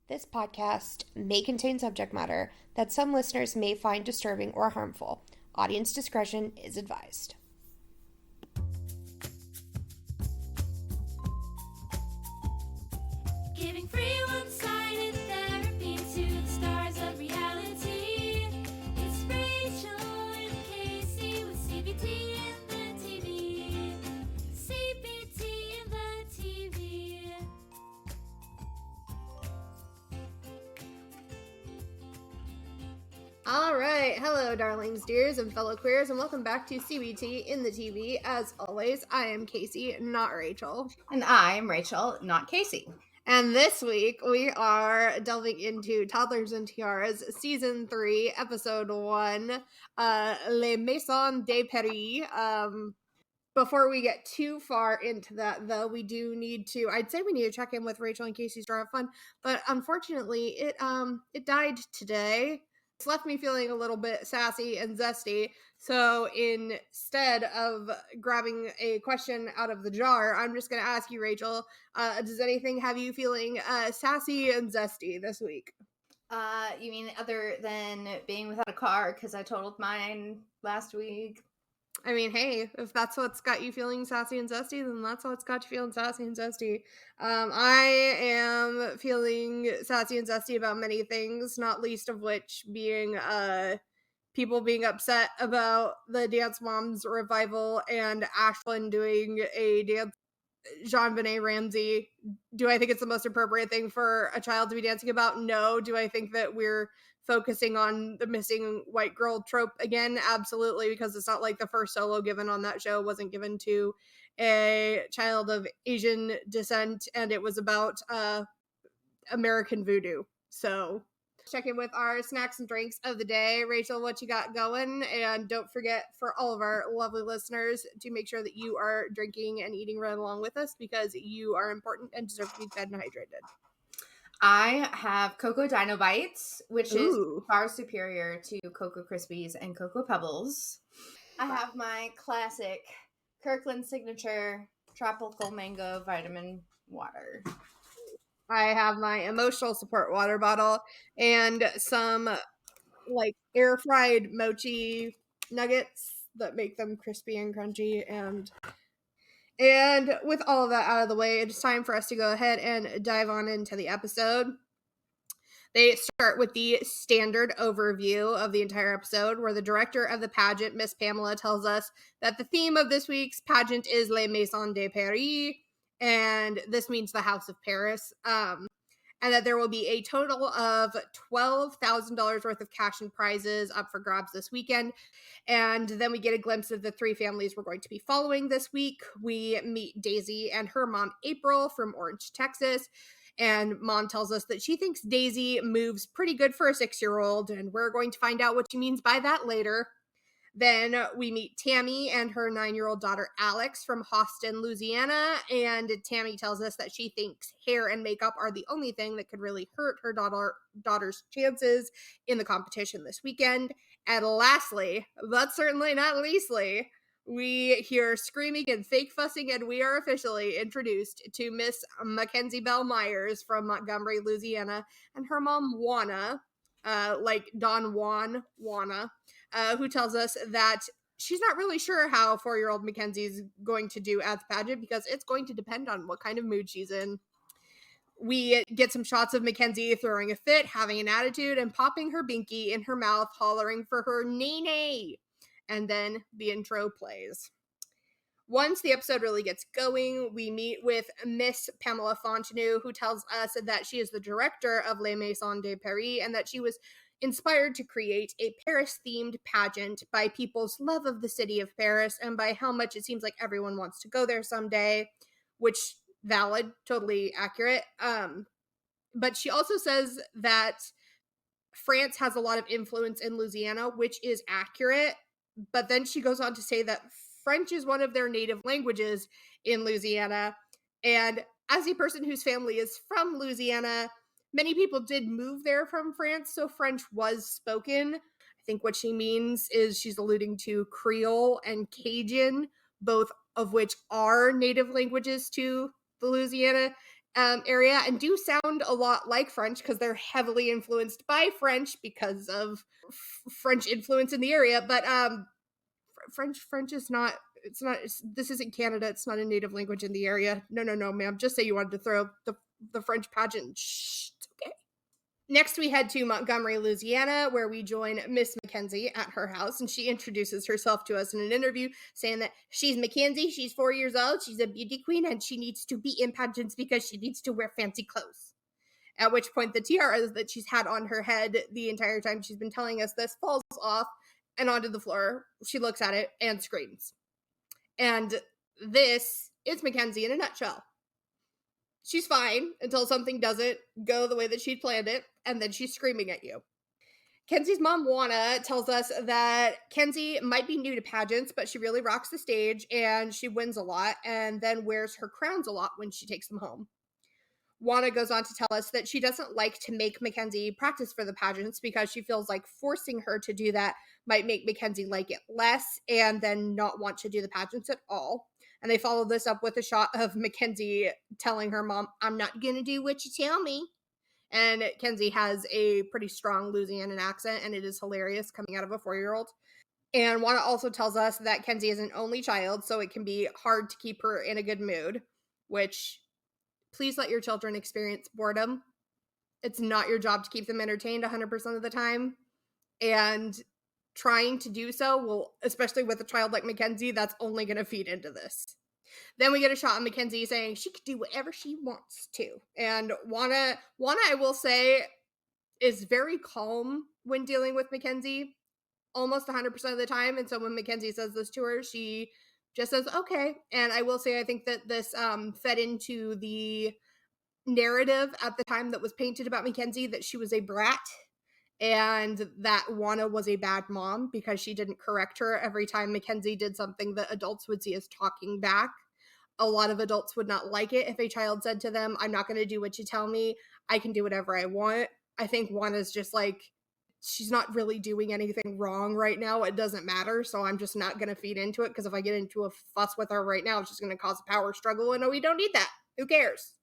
This podcast may contain subject matter that some listeners may find disturbing or harmful. Audience discretion is advised. Giving free one-sided therapy to the stars of reality. It's Rachel and Kacie with CBT and the TV. CBT and the TV. All right. Hello, darlings, dears, and fellow queers, and welcome back to CBT in the TV. As always, I am Kacie, not Rachel. And I'm Rachel, not Kacie. And this week, we are delving into Toddlers and Tiaras, Season 3, Episode 1, Les Maisons de Paris. Before we get too far into that, though, we do need to, I'd say we need to check in with Rachel and Kacie's Jar of Fun, but unfortunately, it died today. It's left me feeling a little bit sassy and zesty. So instead of grabbing a question out of the jar, I'm just going to ask you, Rachel, does anything have you feeling sassy and zesty this week? You mean other than being without a car because I totaled mine last week? I mean, hey, if that's what's got you feeling sassy and zesty, then that's what's got you feeling sassy and zesty. I am feeling sassy and zesty about many things, not least of which being people being upset about the Dance Moms revival and Ashlyn doing a dance. Jean-Benet Ramsey. Do I think it's the most appropriate thing for a child to be dancing about? No. Do I think that we're focusing on the missing white girl trope again? Absolutely, because it's not like the first solo given on that show wasn't given to a child of Asian descent, and it was about American voodoo. So check in with our snacks and drinks of the day. Rachel, what you got going? And don't forget, for all of our lovely listeners, to make sure that you are drinking and eating right along with us, because you are important and deserve to be fed and hydrated. I have Cocoa Dino Bites, which is far superior to Cocoa Krispies and Cocoa Pebbles. I have my classic Kirkland Signature Tropical Mango Vitamin Water. I have my emotional support water bottle and some like air fried mochi nuggets that make them crispy and crunchy. And with all of that out of the way, it's time for us to go ahead and dive on into the episode. They start with the standard overview of the entire episode, where the director of the pageant, Miss Pamela, tells us that the theme of this week's pageant is Les Maisons de Paris, and this means the House of Paris, and that there will be a total of $12,000 worth of cash and prizes up for grabs this weekend. And then we get a glimpse of the three families we're going to be following this week. We meet Daisy and her mom, April, from Orange, Texas. And mom tells us that she thinks Daisy moves pretty good for a 6-year-old, and we're going to find out what she means by that later. Then we meet Tammy and her 9-year-old daughter, Alex, from Houston, Louisiana, and Tammy tells us that she thinks hair and makeup are the only thing that could really hurt her daughter's chances in the competition this weekend. And lastly, but certainly not leastly, we hear screaming and fake fussing, and we are officially introduced to Miss Mackenzie Bell Myers from Montgomery, Louisiana, and her mom, Juana, like Don Juan, Juana, who tells us that she's not really sure how 4-year-old Mackenzie's going to do at the pageant because it's going to depend on what kind of mood she's in. We get some shots of Mackenzie throwing a fit, having an attitude, and popping her binky in her mouth, hollering for her nene. And then the intro plays. Once the episode really gets going, we meet with Miss Pamela Fontenot, who tells us that she is the director of Les Maisons de Paris and that she was inspired to create a Paris-themed pageant by people's love of the city of Paris and by how much it seems like everyone wants to go there someday, which valid, totally accurate. But she also says that France has a lot of influence in Louisiana, which is accurate. But then she goes on to say that French is one of their native languages in Louisiana. And as a person whose family is from Louisiana, many people did move there from France, so French was spoken. I think what she means is she's alluding to Creole and Cajun, both of which are native languages to the Louisiana. area and do sound a lot like French because they're heavily influenced by French because of French influence in the area. But French is not. It's not. This isn't Canada. It's not a native language in the area. No, ma'am. Just say you wanted to throw the French pageant. Shh, it's okay. Next, we head to Montgomery, Louisiana, where we join Miss Mackenzie at her house, and she introduces herself to us in an interview, saying that she's Mackenzie, she's 4 years old, she's a beauty queen, and she needs to be in pageants because she needs to wear fancy clothes. At which point, the tiaras that she's had on her head the entire time she's been telling us this falls off and onto the floor. She looks at it and screams. And this is Mackenzie in a nutshell. She's fine until something doesn't go the way that she'd planned it, and then she's screaming at you. Kenzie's mom, Juana, tells us that Kenzie might be new to pageants, but she really rocks the stage, and she wins a lot, and then wears her crowns a lot when she takes them home. Juana goes on to tell us that she doesn't like to make Mackenzie practice for the pageants because she feels like forcing her to do that might make Mackenzie like it less and then not want to do the pageants at all. And they follow this up with a shot of Mackenzie telling her mom, "I'm not going to do what you tell me." And Kenzie has a pretty strong Louisianan accent, and it is hilarious coming out of a 4-year-old. And Juana also tells us that Kenzie is an only child, so it can be hard to keep her in a good mood, which... please let your children experience boredom. It's not your job to keep them entertained 100% of the time. And trying to do so will, especially with a child like Mackenzie, that's only going to feed into this. Then we get a shot of Mackenzie saying she could do whatever she wants to. And Juana, I will say, is very calm when dealing with Mackenzie almost 100% of the time. And so when Mackenzie says this to her, she just says, okay. And I will say, I think that this fed into the narrative at the time that was painted about Mackenzie, that she was a brat and that Juana was a bad mom because she didn't correct her every time Mackenzie did something that adults would see as talking back. A lot of adults would not like it if a child said to them, "I'm not going to do what you tell me. I can do whatever I want." I think Juana's just like, she's not really doing anything wrong right now. It doesn't matter. So I'm just not going to feed into it because if I get into a fuss with her right now, it's just going to cause a power struggle. And no, we don't need that. Who cares?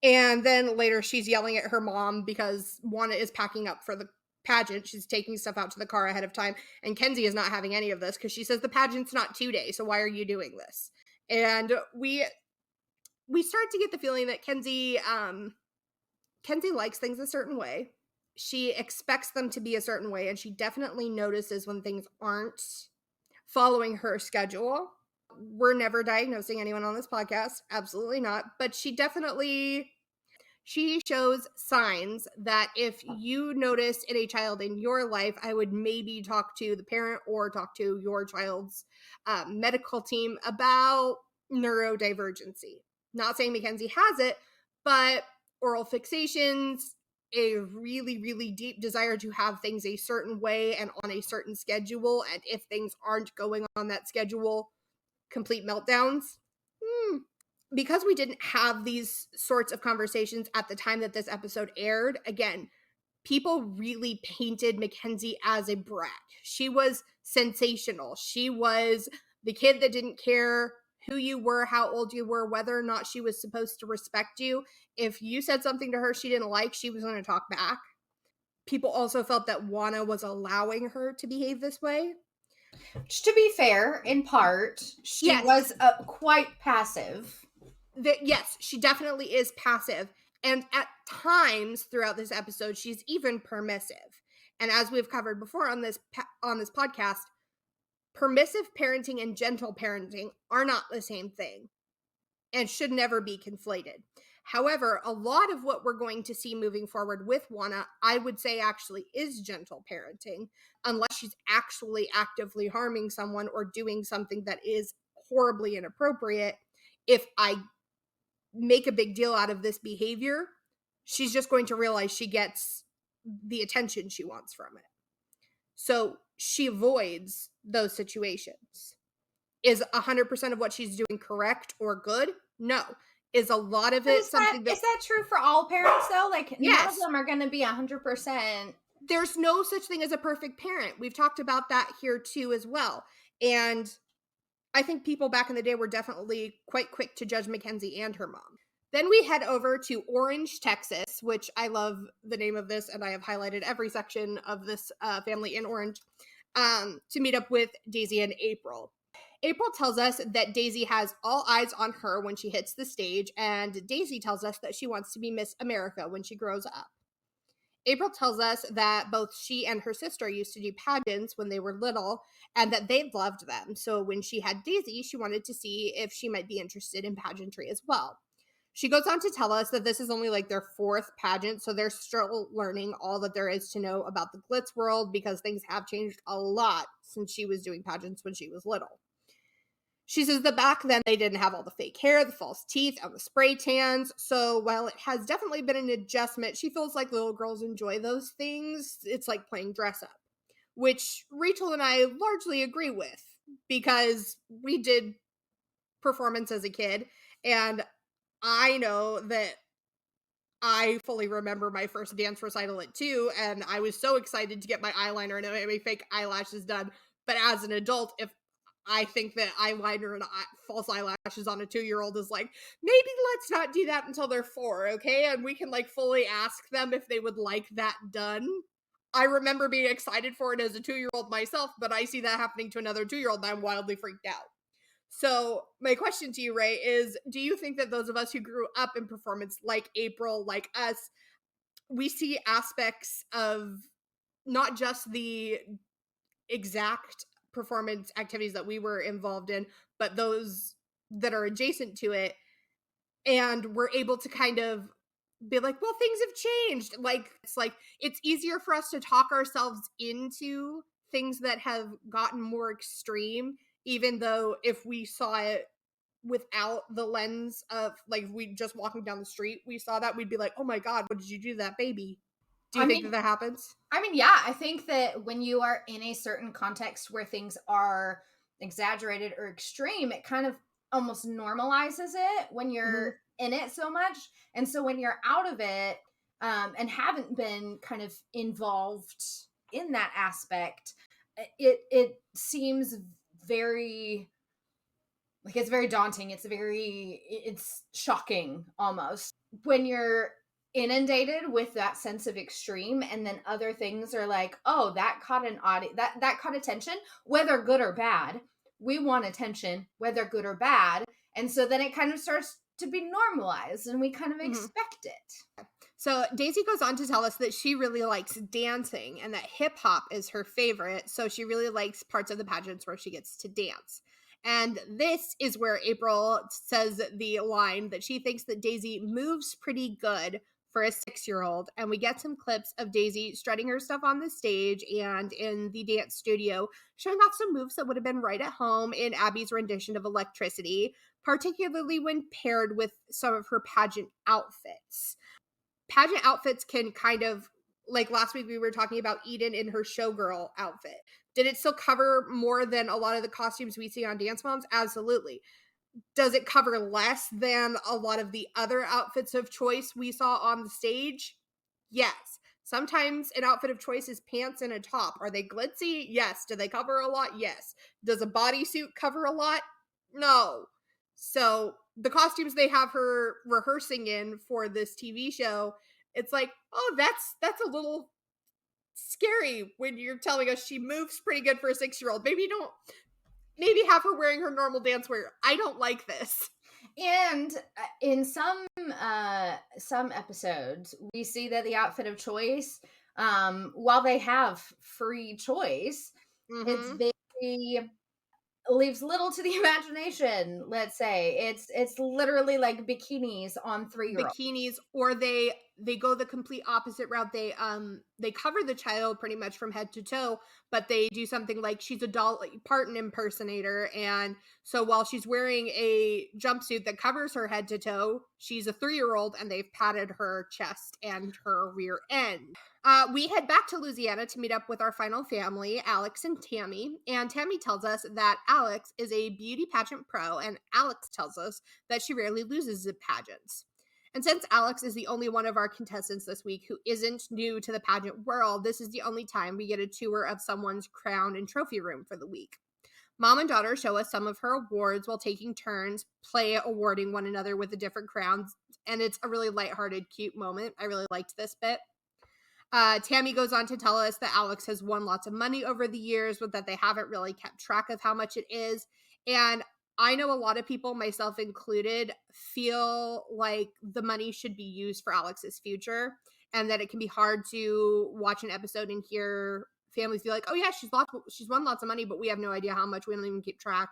And then later she's yelling at her mom because Juana is packing up for the pageant. She's taking stuff out to the car ahead of time. And Kenzie is not having any of this because she says the pageant's not 2 days. So why are you doing this? And we start to get the feeling that Kenzie likes things a certain way. She expects them to be a certain way, and she definitely notices when things aren't following her schedule. We're never diagnosing anyone on this podcast. Absolutely not. But she shows signs that if you notice in a child in your life, I would maybe talk to the parent or talk to your child's medical team about neurodivergency. Not saying Mackenzie has it, but oral fixations, a really, really deep desire to have things a certain way and on a certain schedule. And if things aren't going on that schedule, complete meltdowns. Because we didn't have these sorts of conversations at the time that this episode aired, again, people really painted Mackenzie as a brat. She was sensational. She was the kid that didn't care who you were, how old you were, whether or not she was supposed to respect you. If you said something to her she didn't like, she was going to talk back. People also felt that Juana was allowing her to behave this way. Which, to be fair, in part, she was quite passive. Yes, she definitely is passive. And at times throughout this episode, she's even permissive. And as we've covered before on this podcast, permissive parenting and gentle parenting are not the same thing and should never be conflated. However, a lot of what we're going to see moving forward with Juana, I would say actually is gentle parenting, unless she's actually actively harming someone or doing something that is horribly inappropriate. If I make a big deal out of this behavior, she's just going to realize she gets the attention she wants from it. So she avoids those situations. Is 100% of what she's doing correct or good? No. Is a lot of it something that... Is that true for all parents, though? Like, none of them are going to be 100%. There's no such thing as a perfect parent. We've talked about that here, too, as well. And I think people back in the day were definitely quite quick to judge Mackenzie and her mom. Then we head over to Orange, Texas, which I love the name of this, and I have highlighted every section of this family in orange, to meet up with Daisy and April. April tells us that Daisy has all eyes on her when she hits the stage, and Daisy tells us that she wants to be Miss America when she grows up. April tells us that both she and her sister used to do pageants when they were little and that they loved them. So when she had Daisy, she wanted to see if she might be interested in pageantry as well. She goes on to tell us that this is only like their 4th pageant, so they're still learning all that there is to know about the glitz world because things have changed a lot since she was doing pageants when she was little. She says that back then they didn't have all the fake hair, the false teeth, and the spray tans. So while it has definitely been an adjustment, she feels like little girls enjoy those things. It's like playing dress up, which Rachel and I largely agree with because we did performance as a kid. And I know that I fully remember my first dance recital at 2, and I was so excited to get my eyeliner and my fake eyelashes done. But as an adult, if I think that eyeliner and false eyelashes on a 2-year-old is like, maybe let's not do that until they're 4, okay? And we can like fully ask them if they would like that done. I remember being excited for it as a 2-year-old myself, but I see that happening to another 2-year-old and I'm wildly freaked out. So my question to you, Ray, is do you think that those of us who grew up in performance like April, like us, we see aspects of not just the exact performance activities that we were involved in, but those that are adjacent to it, and we're able to kind of be like, well, things have changed. Like it's easier for us to talk ourselves into things that have gotten more extreme, even though if we saw it without the lens of like, if we just walking down the street, we saw that, we'd be like, oh my God, what did you do to that baby? Do you think that happens? I mean, yeah, I think that when you are in a certain context where things are exaggerated or extreme, it kind of almost normalizes it when you're in it so much. And so when you're out of it and haven't been kind of involved in that aspect, it seems very, like, it's very daunting. It's shocking almost when you're inundated with that sense of extreme, and then other things are like, oh, that caught an audience, that caught attention, whether good or bad. We want attention, whether good or bad. And so then it kind of starts to be normalized and we kind of expect it. So Daisy goes on to tell us that she really likes dancing and that hip hop is her favorite. So she really likes parts of the pageants where she gets to dance. And this is where April says the line that she thinks that Daisy moves pretty good for a 6-year-old. And we get some clips of Daisy strutting her stuff on the stage and in the dance studio, showing off some moves that would have been right at home in Abby's rendition of Electricity, particularly when paired with some of her pageant outfits. Pageant outfits can kind of, like last week we were talking about Eden in her showgirl outfit. Did it still cover more than a lot of the costumes we see on Dance Moms? Absolutely. Does it cover less than a lot of the other outfits of choice we saw on the stage? Yes. Sometimes an outfit of choice is pants and a top. Are they glitzy? Yes. Do they cover a lot? Yes. Does a bodysuit cover a lot? No. So the costumes they have her rehearsing in for this TV show, it's like, oh, that's a little scary when you're telling us she moves pretty good for a 6-year-old. Maybe have her wearing her normal dance wear. I don't like this. And in some episodes, we see that the outfit of choice, while they have free choice, it's very leaves little to the imagination. Let's say it's literally like bikinis on 3-year-olds. Bikinis, or they go the complete opposite route. They cover the child pretty much from head to toe, but they do something like she's a Dolly Parton impersonator, and so while she's wearing a jumpsuit that covers her head to toe, she's a 3-year-old, and they've padded her chest and her rear end. We head back to Louisiana to meet up with our final family, Alex and Tammy, and Tammy tells us that Alex is a beauty pageant pro, and Alex tells us that she rarely loses at pageants. And since Alex is the only one of our contestants this week who isn't new to the pageant world, this is the only time we get a tour of someone's crown and trophy room for the week. Mom and daughter show us some of her awards while taking turns play awarding one another with the different crowns and it's a really lighthearted, cute moment. I really liked this bit. Tammy goes on to tell us that Alex has won lots of money over the years, but that they haven't really kept track of how much it is. And I know a lot of people, myself included, feel like the money should be used for Alex's future, and that it can be hard to watch an episode and hear families be like, oh yeah, she's won lots of money, but we have no idea how much. We don't even keep track,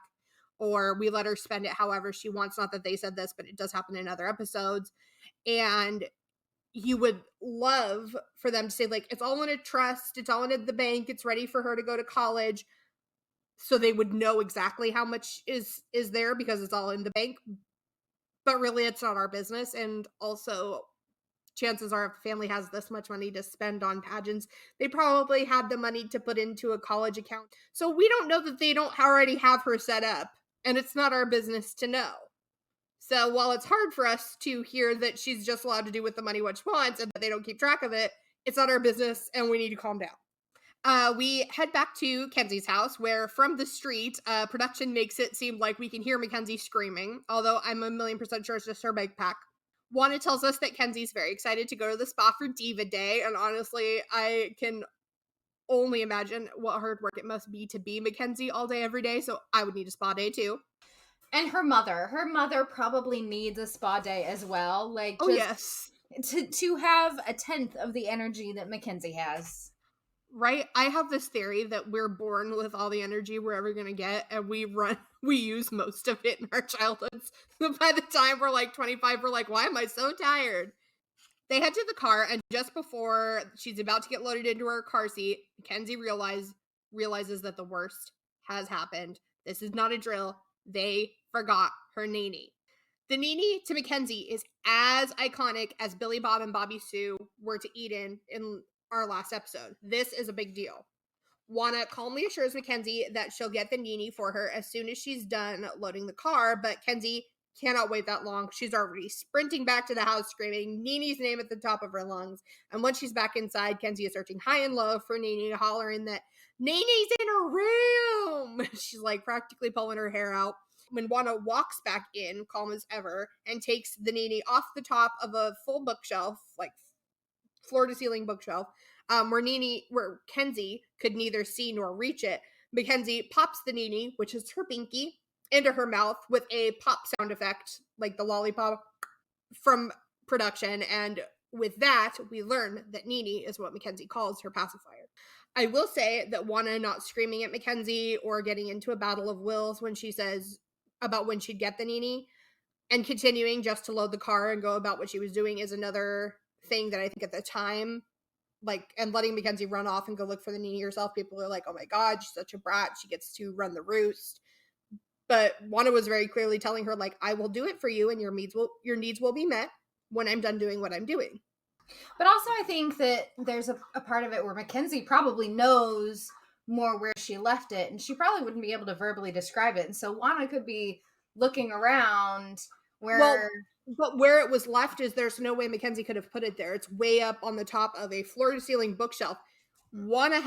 or we let her spend it however she wants. Not that they said this, but it does happen in other episodes. And you would love for them to say, like, it's all in a trust, it's all in the bank, it's ready for her to go to college, so they would know exactly how much is there because it's all in the bank. But really, it's not our business. And also, chances are, if a family has this much money to spend on pageants, they probably had the money to put into a college account. So we don't know that they don't already have her set up, and it's not our business to know. So while it's hard for us to hear that she's just allowed to do with the money what she wants and that they don't keep track of it, it's not our business, and we need to calm down. We head back to Kenzie's house, where from the street, production makes it seem like we can hear Mackenzie screaming, although I'm 1,000,000% sure it's just her backpack. Wanda tells us that Kenzie's very excited to go to the spa for Diva Day, and honestly, I can only imagine what hard work it must be to be Mackenzie all day, every day, so I would need a spa day too. And her mother probably needs a spa day as well. Like, oh yes, to have a tenth of the energy that Mackenzie has. Right? I have this theory that we're born with all the energy we're ever going to get, and we use most of it in our childhoods. So by the time we're like 25, we're like, why am I so tired? They head to the car, and just before she's about to get loaded into her car seat, Kenzie realizes that the worst has happened. This is not a drill. They forgot her Nene. The Nene to Mackenzie is as iconic as Billy Bob and Bobby Sue were to Eden in our last episode. This is a big deal. Wanda calmly assures Mackenzie that she'll get the Nene for her as soon as she's done loading the car, but Kenzie cannot wait that long. She's already sprinting back to the house, screaming Nene's name at the top of her lungs. And once she's back inside, Kenzie is searching high and low for Nene, hollering that Nene's in her room. She's like practically pulling her hair out. When Wanda walks back in, calm as ever, and takes the Nene off the top of a full bookshelf, like floor-to-ceiling bookshelf, where Kenzie could neither see nor reach it, Mackenzie pops the Nene, which is her binky, into her mouth with a pop sound effect, like the lollipop from production, and with that, we learn that Nene is what Mackenzie calls her pacifier. I will say that Wanda not screaming at Mackenzie or getting into a battle of wills when she says about when she'd get the Nene, and continuing just to load the car and go about what she was doing is another thing that I think at the time, like, and letting Mackenzie run off and go look for the Nene herself, people are like, oh my god, she's such a brat, she gets to run the roost. But Wanda was very clearly telling her, like, I will do it for you, and your needs will be met when I'm done doing what I'm doing. But also, I think that there's a part of it where Mackenzie probably knows more where she left it, and she probably wouldn't be able to verbally describe it. And so Wanda could be looking around where... But where it was left is there's no way Mackenzie could have put it there. It's way up on the top of a floor-to-ceiling bookshelf. Wanda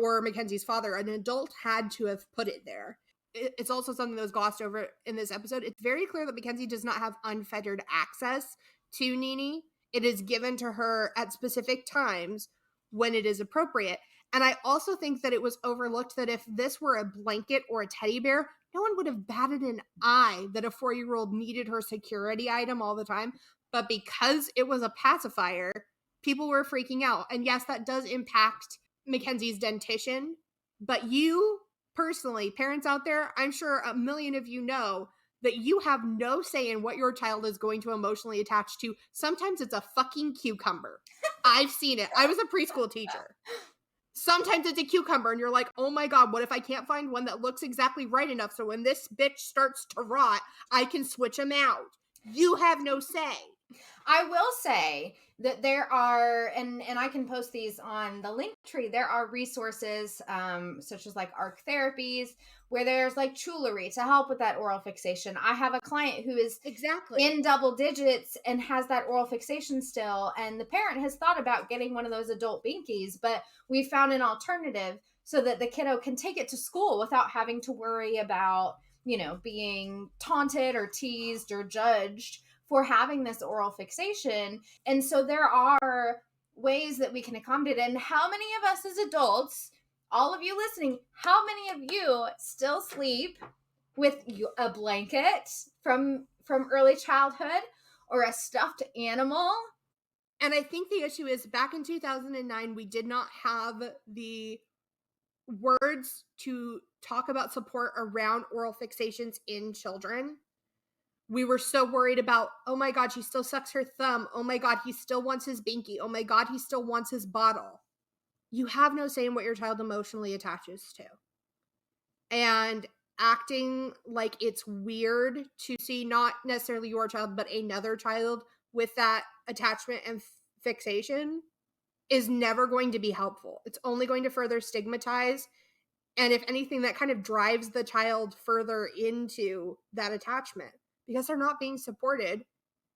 or Mackenzie's father, an adult, had to have put it there. It's also something that was glossed over in this episode. It's very clear that Mackenzie does not have unfettered access to Nene. It is given to her at specific times when it is appropriate. And I also think that it was overlooked that if this were a blanket or a teddy bear, no one would have batted an eye that a 4-year-old needed her security item all the time. But because it was a pacifier, people were freaking out. And yes, that does impact Mackenzie's dentition. But you, personally, parents out there, I'm sure a million of you know that you have no say in what your child is going to emotionally attach to. Sometimes it's a fucking cucumber. I've seen it. I was a preschool teacher. Sometimes it's a cucumber and you're like, oh my god, what if I can't find one that looks exactly right enough so when this bitch starts to rot, I can switch them out. You have no say. I will say that there are, and I can post these on the link tree, there are resources such as like ARC therapies where there's like jewelry to help with that oral fixation. I have a client who is in double digits and has that oral fixation still, and the parent has thought about getting one of those adult binkies, but we found an alternative so that the kiddo can take it to school without having to worry about, being taunted or teased or judged for having this oral fixation. And so there are ways that we can accommodate it. And how many of us as adults, all of you listening, how many of you still sleep with a blanket from early childhood or a stuffed animal? And I think the issue is back in 2009, we did not have the words to talk about support around oral fixations in children. We were so worried about, oh my God, she still sucks her thumb. Oh my God, he still wants his binky. Oh my God, he still wants his bottle. You have no say in what your child emotionally attaches to. And acting like it's weird to see not necessarily your child, but another child with that attachment and fixation is never going to be helpful. It's only going to further stigmatize. And if anything, that kind of drives the child further into that attachment because they're not being supported.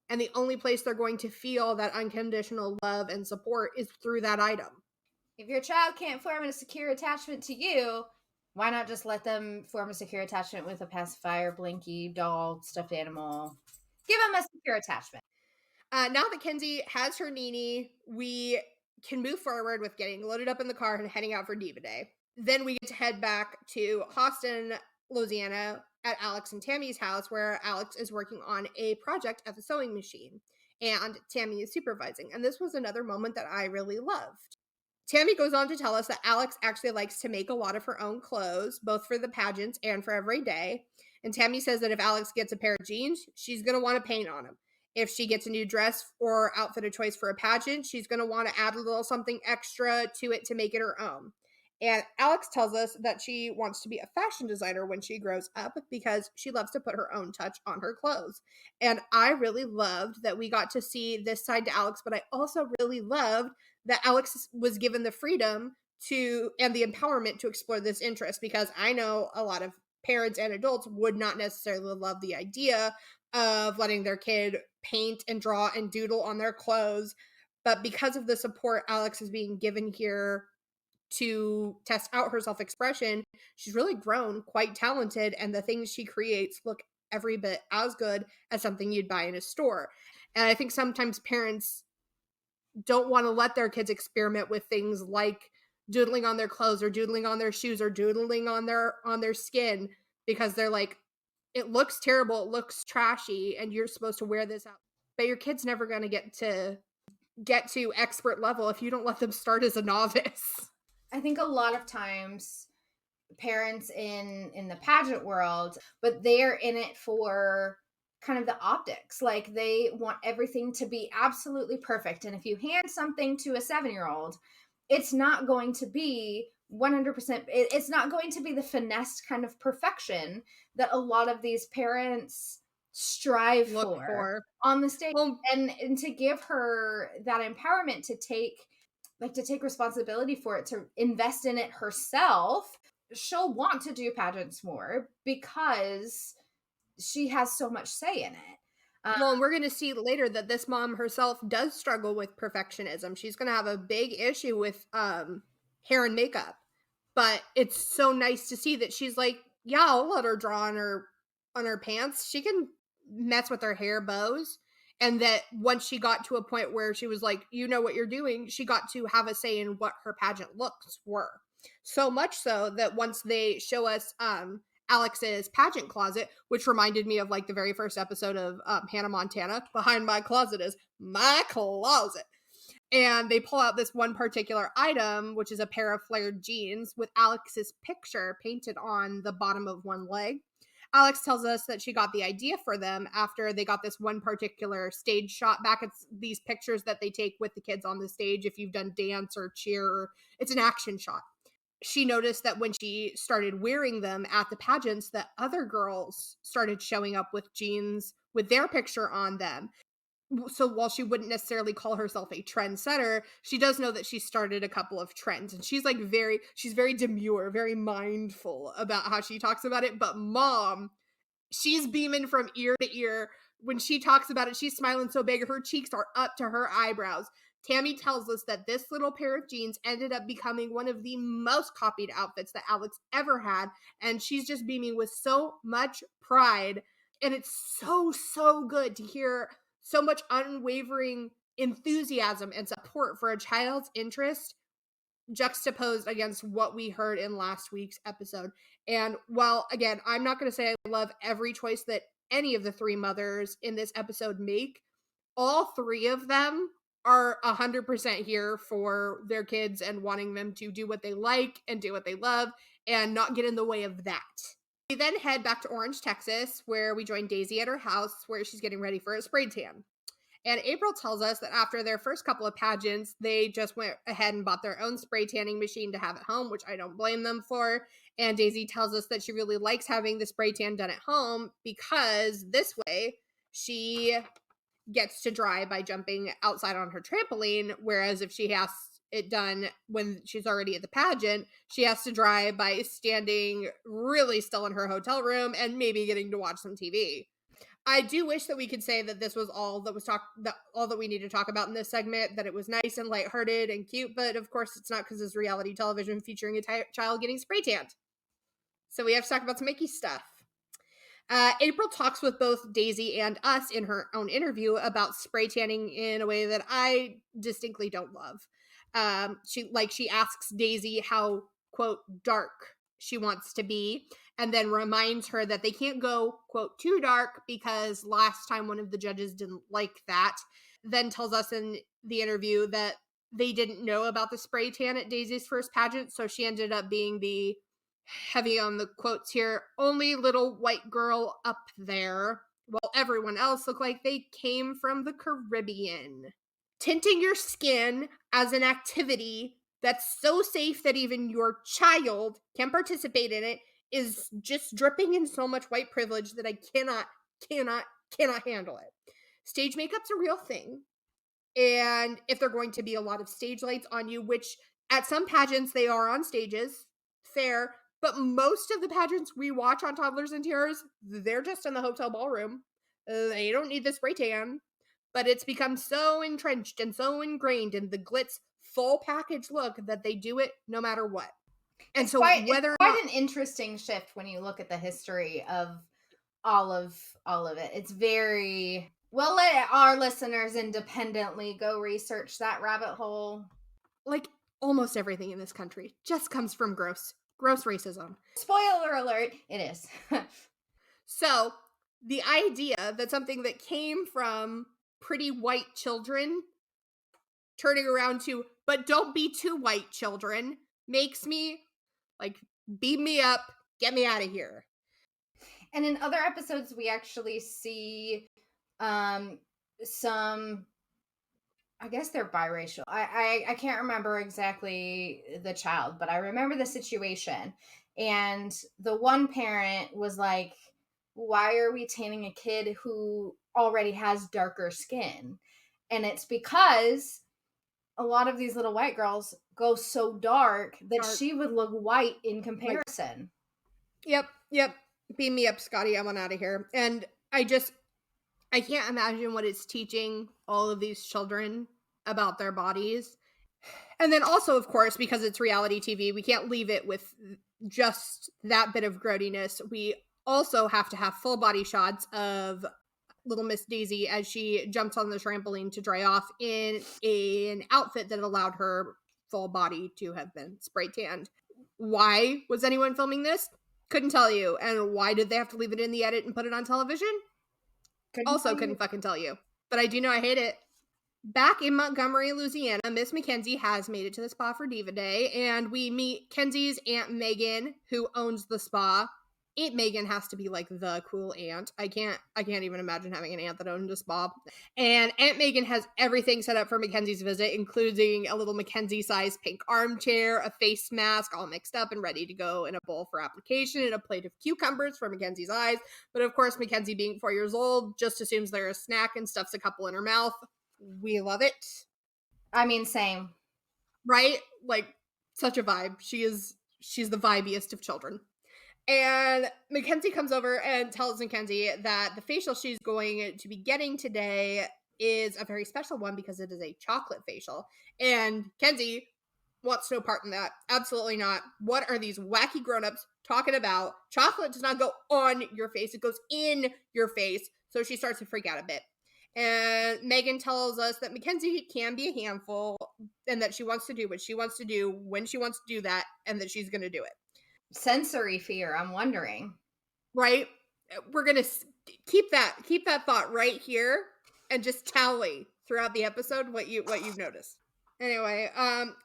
And the only place they're going to feel that unconditional love and support is through that item. If your child can't form a secure attachment to you, why not just let them form a secure attachment with a pacifier, blinky, doll, stuffed animal? Give them a secure attachment. Now that Kenzie has her Nini, we can move forward with getting loaded up in the car and heading out for Diva Day. Then we get to head back to Austin, Louisiana at Alex and Tammy's house where Alex is working on a project at the sewing machine and Tammy is supervising. And this was another moment that I really loved. Tammy goes on to tell us that Alex actually likes to make a lot of her own clothes, both for the pageants and for every day. And Tammy says that if Alex gets a pair of jeans, she's going to want to paint on them. If she gets a new dress or outfit of choice for a pageant, she's going to want to add a little something extra to it to make it her own. And Alex tells us that she wants to be a fashion designer when she grows up because she loves to put her own touch on her clothes. And I really loved that we got to see this side to Alex, but I also really loved that Alex was given the freedom to and the empowerment to explore this interest, because I know a lot of parents and adults would not necessarily love the idea of letting their kid paint and draw and doodle on their clothes. But because of the support Alex is being given here to test out her self-expression, she's really grown quite talented, and the things she creates look every bit as good as something you'd buy in a store. And I think sometimes parents don't want to let their kids experiment with things like doodling on their clothes or doodling on their shoes or doodling on their skin because they're like, it looks terrible, it looks trashy, and you're supposed to wear this out. But your kid's never going to get to expert level if you don't let them start as a novice. I think a lot of times parents in the pageant world, but they're in it for kind of the optics. Like they want everything to be absolutely perfect. And if you hand something to a 7-year-old, it's not going to be 100%. It's not going to be the finesse kind of perfection that a lot of these parents strive for on the stage. Well, and to give her that empowerment to take responsibility for it, to invest in it herself, she'll want to do pageants more because she has so much say in it. Well, and we're going to see later that this mom herself does struggle with perfectionism. She's going to have a big issue with hair and makeup. But it's so nice to see that she's like, yeah, I'll let her draw on her pants. She can mess with her hair bows. And that once she got to a point where she was like, you know what you're doing, she got to have a say in what her pageant looks were. So much so that once they show us Alex's pageant closet, which reminded me of like the very first episode of Hannah Montana, behind my closet is my closet. And they pull out this one particular item, which is a pair of flared jeans with Alex's picture painted on the bottom of one leg. Alex tells us that she got the idea for them after they got this one particular stage shot back. It's these pictures that they take with the kids on the stage if you've done dance or cheer. It's an action shot. She noticed that when she started wearing them at the pageants, that other girls started showing up with jeans with their picture on them. So while she wouldn't necessarily call herself a trendsetter, she does know that she started a couple of trends, and she's very demure, very mindful about how she talks about it. But mom, she's beaming from ear to ear. When she talks about it, she's smiling so big, her cheeks are up to her eyebrows. Tammy tells us that this little pair of jeans ended up becoming one of the most copied outfits that Alex ever had, and she's just beaming with so much pride. And it's so good to hear so much unwavering enthusiasm and support for a child's interest juxtaposed against what we heard in last week's episode. And while, again, I'm not going to say I love every choice that any of the three mothers in this episode make, all three of them are 100% here for their kids and wanting them to do what they like and do what they love and not get in the way of that. We then head back to Orange, Texas, where we join Daisy at her house where she's getting ready for a spray tan. And April tells us that after their first couple of pageants, they just went ahead and bought their own spray tanning machine to have at home, which I don't blame them for. And Daisy tells us that she really likes having the spray tan done at home because this way she gets to dry by jumping outside on her trampoline, whereas if she has it done when she's already at the pageant, she has to dry by standing really still in her hotel room and maybe getting to watch some TV. I do wish that we could say that this was all that we need to talk about in this segment, that it was nice and lighthearted and cute, but of course it's not because it's reality television featuring a child getting spray tanned. So we have to talk about some icky stuff. April talks with both Daisy and us in her own interview about spray tanning in a way that I distinctly don't love. She asks Daisy how, quote, dark she wants to be, and then reminds her that they can't go, quote, too dark because last time one of the judges didn't like that. Then tells us in the interview that they didn't know about the spray tan at Daisy's first pageant, so she ended up being the, heavy on the quotes here, only little white girl up there, while everyone else looked like they came from the Caribbean. Tinting your skin as an activity that's so safe that even your child can participate in it is just dripping in so much white privilege that I cannot handle it. Stage makeup's a real thing. And if they're going to be a lot of stage lights on you, which at some pageants they are on stages, fair, but most of the pageants we watch on Toddlers and Tiaras, they're just in the hotel ballroom. They don't need the spray tan. But it's become so entrenched and so ingrained in the glitz full package look that they do it no matter what. And it's so quite an interesting shift when you look at the history of all of it. It's very well, let our listeners independently go research that rabbit hole. Like almost everything in this country just comes from gross racism. Spoiler alert, it is. So the idea that something that came from pretty white children turning around to, but don't be too white children, makes me like, beam me up, get me out of here. And in other episodes, we actually see some, I guess they're biracial. I can't remember exactly the child, but I remember the situation. And the one parent was like, why are we tanning a kid who already has darker skin? And it's because a lot of these little white girls go so dark that she would look white in comparison. Yep. Beam me up, Scotty. I want out of here. And I can't imagine what it's teaching all of these children about their bodies. And then also, of course, because it's reality TV, we can't leave it with just that bit of grody-ness. We also have to have full body shots of little Miss Daisy as she jumps on the trampoline to dry off in an outfit that allowed her full body to have been spray tanned. Why was anyone filming this? Couldn't tell you. And why did they have to leave it in the edit and put it on television? Couldn't fucking tell you. But I do know I hate it. Back in Montgomery, Louisiana, Miss Mackenzie has made it to the spa for Diva Day, and we meet Kenzie's Aunt Megan, who owns the spa. Aunt Megan has to be like the cool aunt. I can't even imagine having an aunt that owned a spa. And Aunt Megan has everything set up for Mackenzie's visit, including a little Mackenzie-sized pink armchair, a face mask, all mixed up and ready to go in a bowl for application, and a plate of cucumbers for Mackenzie's eyes. But of course, Mackenzie, being 4 years old, just assumes they're a snack and stuffs a couple in her mouth. We love it. I mean, same. Right? Like, such a vibe. She's the vibiest of children. And Mackenzie comes over and tells Mackenzie that the facial she's going to be getting today is a very special one because it is a chocolate facial. And Kenzie wants no part in that. Absolutely not. What are these wacky grown-ups talking about? Chocolate does not go on your face. It goes in your face. So she starts to freak out a bit. And Megan tells us that Mackenzie can be a handful and that she wants to do what she wants to do when she wants to do that, and that she's going to do it. Sensory fear, I'm wondering. Right? We're going to keep that thought right here and just tally throughout the episode what you've noticed. Anyway,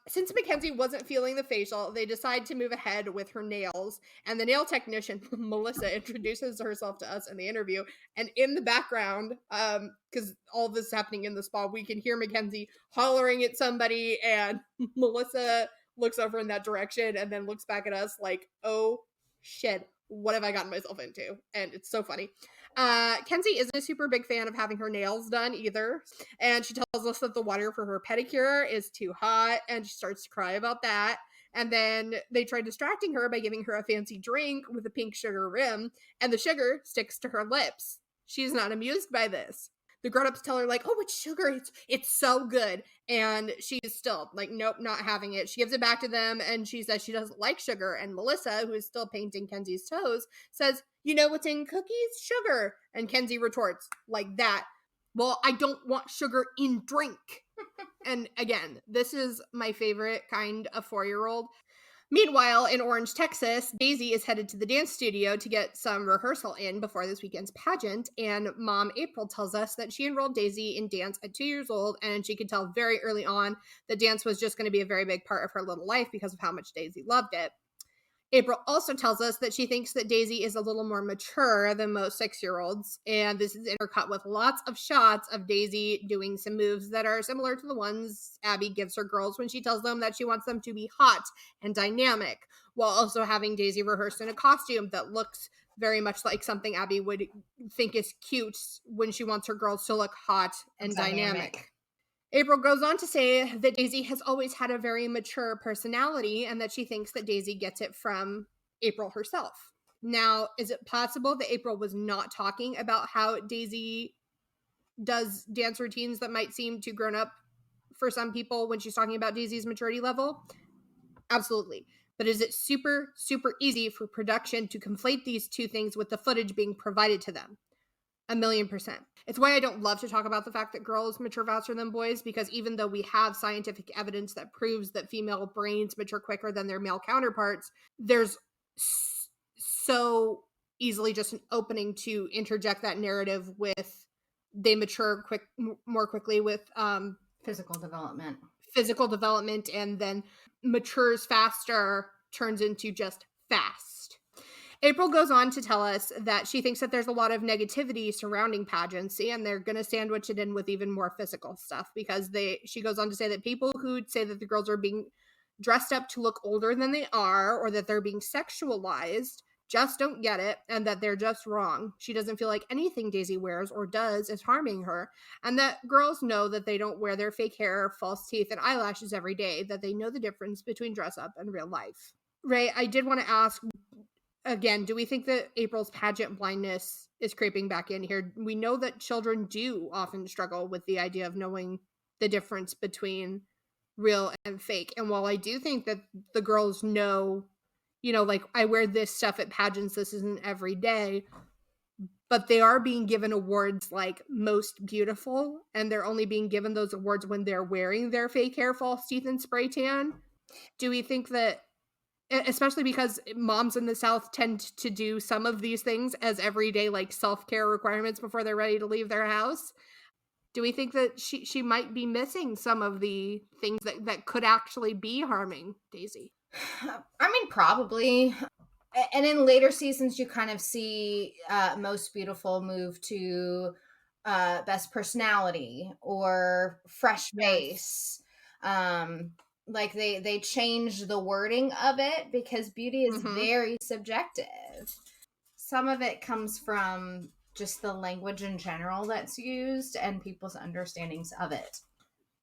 since Mackenzie wasn't feeling the facial, they decide to move ahead with her nails, and the nail technician, Melissa, introduces herself to us in the interview, and in the background, because all this is happening in the spa, we can hear Mackenzie hollering at somebody, and Melissa looks over in that direction and then looks back at us like, oh shit, what have I gotten myself into? And it's so funny. Kenzie isn't a super big fan of having her nails done either. And she tells us that the water for her pedicure is too hot, and she starts to cry about that. And then they try distracting her by giving her a fancy drink with a pink sugar rim, and the sugar sticks to her lips. She's not amused by this. The grown-ups tell her, like, oh, it's sugar. It's so good. And she's still like, nope, not having it. She gives it back to them, and she says she doesn't like sugar. And Melissa, who is still painting Kenzie's toes, says, you know what's in cookies? Sugar. And Kenzie retorts like that. Well, I don't want sugar in drink. And again, this is my favorite kind of 4-year-old. Meanwhile, in Orange, Texas, Daisy is headed to the dance studio to get some rehearsal in before this weekend's pageant, and Mom April tells us that she enrolled Daisy in dance at 2 years old, and she could tell very early on that dance was just going to be a very big part of her little life because of how much Daisy loved it. April also tells us that she thinks that Daisy is a little more mature than most 6-year-olds, and this is intercut with lots of shots of Daisy doing some moves that are similar to the ones Abby gives her girls when she tells them that she wants them to be hot and dynamic, while also having Daisy rehearse in a costume that looks very much like something Abby would think is cute when she wants her girls to look hot and dynamic. April goes on to say that Daisy has always had a very mature personality, and that she thinks that Daisy gets it from April herself. Now, is it possible that April was not talking about how Daisy does dance routines that might seem too grown up for some people when she's talking about Daisy's maturity level? Absolutely. But is it super, super easy for production to conflate these two things with the footage being provided to them? 1,000,000%. It's why I don't love to talk about the fact that girls mature faster than boys, because even though we have scientific evidence that proves that female brains mature quicker than their male counterparts, there's so easily just an opening to interject that narrative with they mature more quickly with Physical development, and then matures faster turns into just fast. April goes on to tell us that she thinks that there's a lot of negativity surrounding pageancy, and they're going to sandwich it in with even more physical stuff, because she goes on to say that people who say that the girls are being dressed up to look older than they are, or that they're being sexualized, just don't get it, and that they're just wrong. She doesn't feel like anything Daisy wears or does is harming her, and that girls know that they don't wear their fake hair, false teeth, and eyelashes every day, that they know the difference between dress up and real life. Ray, I did want to ask, again, do we think that April's pageant blindness is creeping back in here? We know that children do often struggle with the idea of knowing the difference between real and fake. And while I do think that the girls know, like, I wear this stuff at pageants, this isn't every day, but they are being given awards like most beautiful, and they're only being given those awards when they're wearing their fake hair, false teeth, and spray tan. Do we think that, especially because moms in the South tend to do some of these things as everyday, like, self-care requirements before they're ready to leave their house, do we think that she might be missing some of the things that could actually be harming Daisy? I mean, probably. And in later seasons, you kind of see Most Beautiful move to Best Personality or Fresh Face. Like they change the wording of it because beauty is very subjective. Some of it comes from just the language in general that's used and people's understandings of it.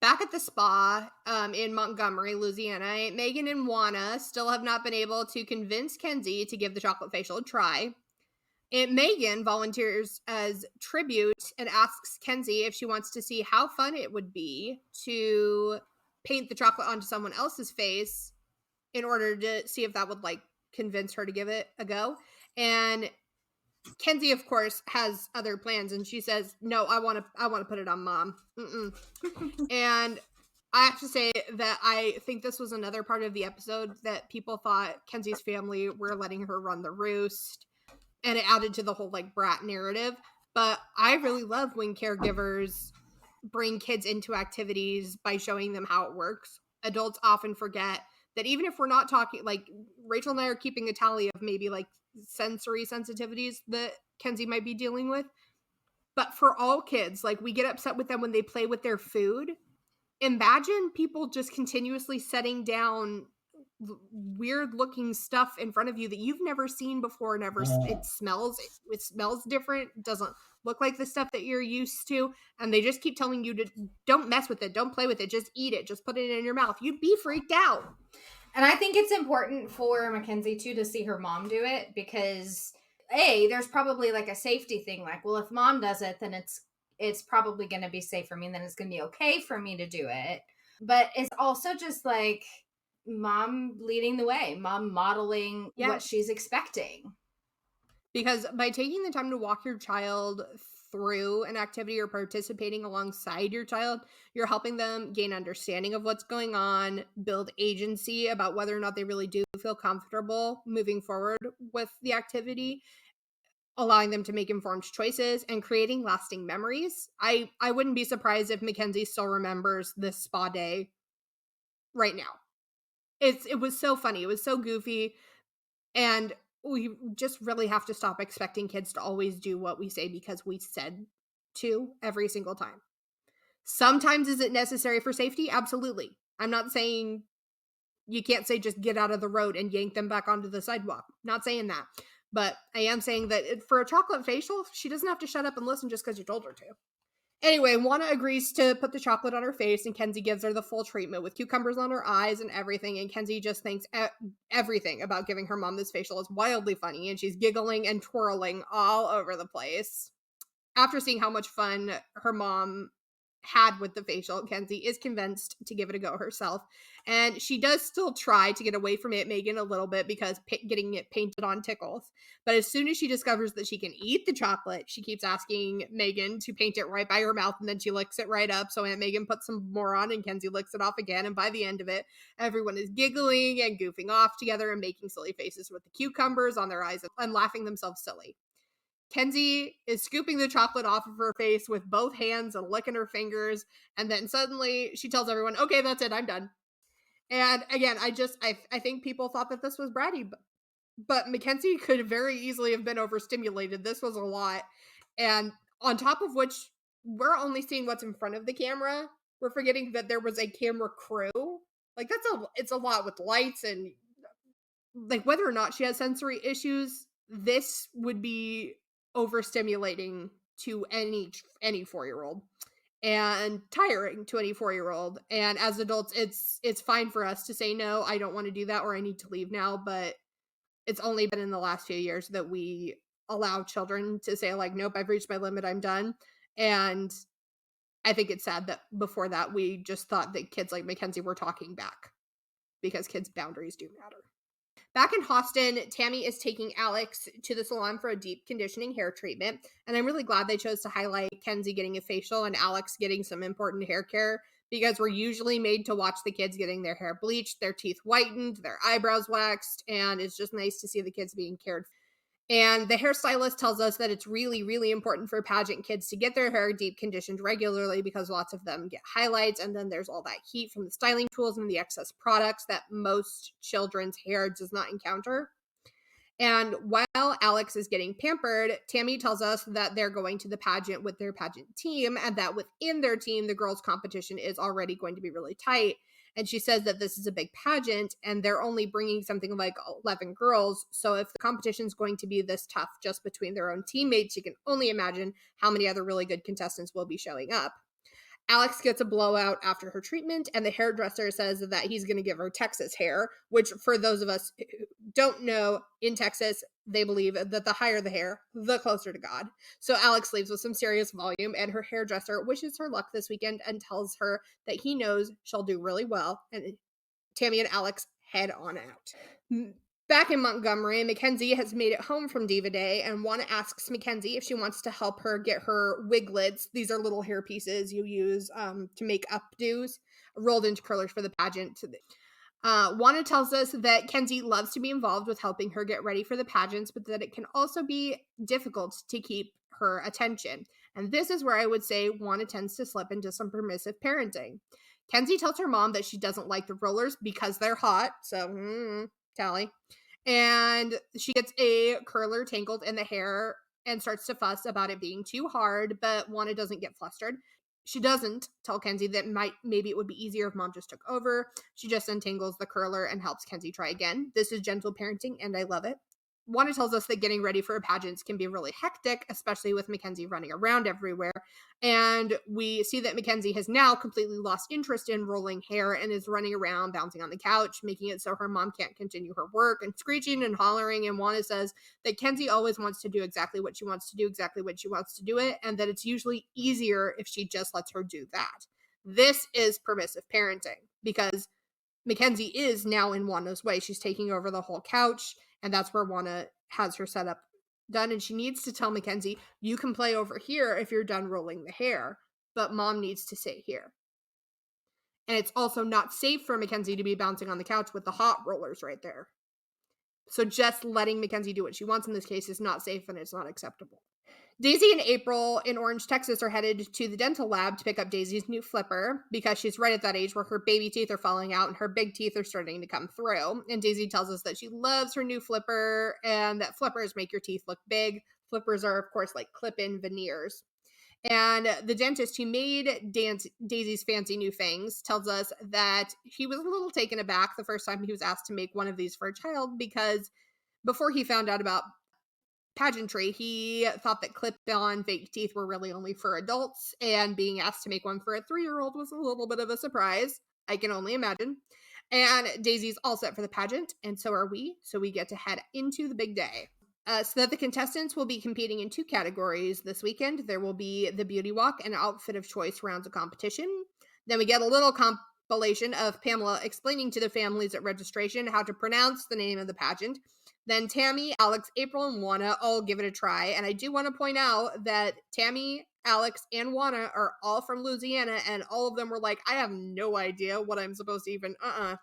Back at the spa in Montgomery, Louisiana, Megan and Juana still have not been able to convince Kenzie to give the chocolate facial a try. Aunt Megan volunteers as tribute and asks Kenzie if she wants to see how fun it would be to paint the chocolate onto someone else's face in order to see if that would, like, convince her to give it a go. And Kenzie, of course, has other plans, and she says, "No, I want to put it on Mom." And I have to say that I think this was another part of the episode that people thought Kenzie's family were letting her run the roost, and it added to the whole like brat narrative. But I really love when caregivers bring kids into activities by showing them how it works. Adults often forget that even if we're not talking, like Rachel and I are keeping a tally of maybe like sensory sensitivities that Kenzie might be dealing with. But for all kids, like we get upset with them when they play with their food. Imagine people just continuously setting down weird looking stuff in front of you that you've never seen before. Never, it smells different. It doesn't look like the stuff that you're used to, and they just keep telling you to don't mess with it, don't play with it, just eat it, just put it in your mouth. You'd be freaked out. And I think it's important for Mackenzie too to see her mom do it, because there's probably like a safety thing, like, well, if Mom does it, then it's probably going to be safe for me, and then it's going to be okay for me to do it. But it's also just like Mom leading the way, Mom modeling what she's expecting. Because by taking the time to walk your child through an activity or participating alongside your child, you're helping them gain understanding of what's going on, build agency about whether or not they really do feel comfortable moving forward with the activity, allowing them to make informed choices, and creating lasting memories. I wouldn't be surprised if Mackenzie still remembers this spa day right now. It was so funny. It was so goofy. And we just really have to stop expecting kids to always do what we say because we said to every single time. Sometimes is it necessary for safety? Absolutely. I'm not saying you can't say just get out of the road and yank them back onto the sidewalk. Not saying that. But I am saying that for a chocolate facial, she doesn't have to shut up and listen just because you told her to. Anyway, Juana agrees to put the chocolate on her face, and Kenzie gives her the full treatment with cucumbers on her eyes and everything, and Kenzie just thinks everything about giving her mom this facial is wildly funny, and she's giggling and twirling all over the place. After seeing how much fun her mom had with the facial, Kenzie is convinced to give it a go herself, and she does still try to get away from it, Megan, a little bit, because getting it painted on tickles. But as soon as she discovers that she can eat the chocolate, she keeps asking Megan to paint it right by her mouth, and then she licks it right up. So Aunt Megan puts some more on, and Kenzie licks it off again, and by the end of it, everyone is giggling and goofing off together and making silly faces with the cucumbers on their eyes and laughing themselves silly. Kenzie is scooping the chocolate off of her face with both hands and licking her fingers, and then suddenly she tells everyone, okay, that's it, I'm done. And again, I think people thought that this was bratty, but Mackenzie could very easily have been overstimulated. This was a lot. And on top of which, we're only seeing what's in front of the camera. We're forgetting that there was a camera crew. Like, it's a lot with lights, and like whether or not she has sensory issues, this would be overstimulating to any 4-year-old, and tiring to any 4-year-old. And as adults, it's fine for us to say, no, I don't want to do that, or I need to leave now. But it's only been in the last few years that we allow children to say, like, nope, I've reached my limit, I'm done. And I think it's sad that before that, we just thought that kids like Mackenzie were talking back, because kids' boundaries do matter. Back in Houston, Tammy is taking Alex to the salon for a deep conditioning hair treatment, and I'm really glad they chose to highlight Kenzie getting a facial and Alex getting some important hair care, because we're usually made to watch the kids getting their hair bleached, their teeth whitened, their eyebrows waxed, and it's just nice to see the kids being cared for. And the hairstylist tells us that it's really, really important for pageant kids to get their hair deep conditioned regularly, because lots of them get highlights, and then there's all that heat from the styling tools and the excess products that most children's hair does not encounter. And while Alex is getting pampered, Tammy tells us that they're going to the pageant with their pageant team, and that within their team, the girls' competition is already going to be really tight. And she says that this is a big pageant, and they're only bringing something like 11 girls. So if the competition is going to be this tough just between their own teammates, you can only imagine how many other really good contestants will be showing up. Alex gets a blowout after her treatment, and the hairdresser says that he's going to give her Texas hair, which, for those of us who don't know, in Texas, they believe that the higher the hair, the closer to God. So Alex leaves with some serious volume, and her hairdresser wishes her luck this weekend and tells her that he knows she'll do really well, and Tammy and Alex head on out. Back in Montgomery, Mackenzie has made it home from Diva Day, and Juana asks Mackenzie if she wants to help her get her wiglets. These are little hair pieces you use to make updos, rolled into curlers for the pageant. Juana tells us that Kenzie loves to be involved with helping her get ready for the pageants, but that it can also be difficult to keep her attention. And this is where I would say Juana tends to slip into some permissive parenting. Kenzie tells her mom that she doesn't like the rollers because they're hot, so tally. And she gets a curler tangled in the hair and starts to fuss about it being too hard, but Juana doesn't get flustered. She doesn't tell Kenzie that maybe it would be easier if mom just took over. She just untangles the curler and helps Kenzie try again. This is gentle parenting, and I love it. Juana tells us that getting ready for pageants can be really hectic, especially with Mackenzie running around everywhere. And we see that Mackenzie has now completely lost interest in rolling hair and is running around, bouncing on the couch, making it so her mom can't continue her work, and screeching and hollering. And Juana says that Kenzie always wants to do exactly what she wants to do, exactly what she wants to do it, and that it's usually easier if she just lets her do that. This is permissive parenting because Mackenzie is now in Juana's way. She's taking over the whole couch, and that's where Juana has her setup done. And she needs to tell Mackenzie, you can play over here if you're done rolling the hair, but mom needs to sit here. And it's also not safe for Mackenzie to be bouncing on the couch with the hot rollers right there. So just letting Mackenzie do what she wants in this case is not safe, and it's not acceptable. Daisy and April in Orange, Texas are headed to the dental lab to pick up Daisy's new flipper because she's right at that age where her baby teeth are falling out and her big teeth are starting to come through. And Daisy tells us that she loves her new flipper and that flippers make your teeth look big. Flippers are, of course, like clip-in veneers. And the dentist who made Daisy's fancy new fangs tells us that he was a little taken aback the first time he was asked to make one of these for a child because before he found out about pageantry, he thought that clip-on fake teeth were really only for adults, and being asked to make one for a 3-year-old was a little bit of a surprise. I can only imagine. And Daisy's all set for the pageant, and so are we, so we get to head into the big day. So that the contestants will be competing in 2 categories this weekend. There will be the beauty walk and outfit of choice rounds of competition. Then we get a little compilation of Pamela explaining to the families at registration how to pronounce the name of the pageant. Then Tammy, Alex, April, and Juana all give it a try. And I do want to point out that Tammy, Alex, and Juana are all from Louisiana, and all of them were like, I have no idea what I'm supposed to even,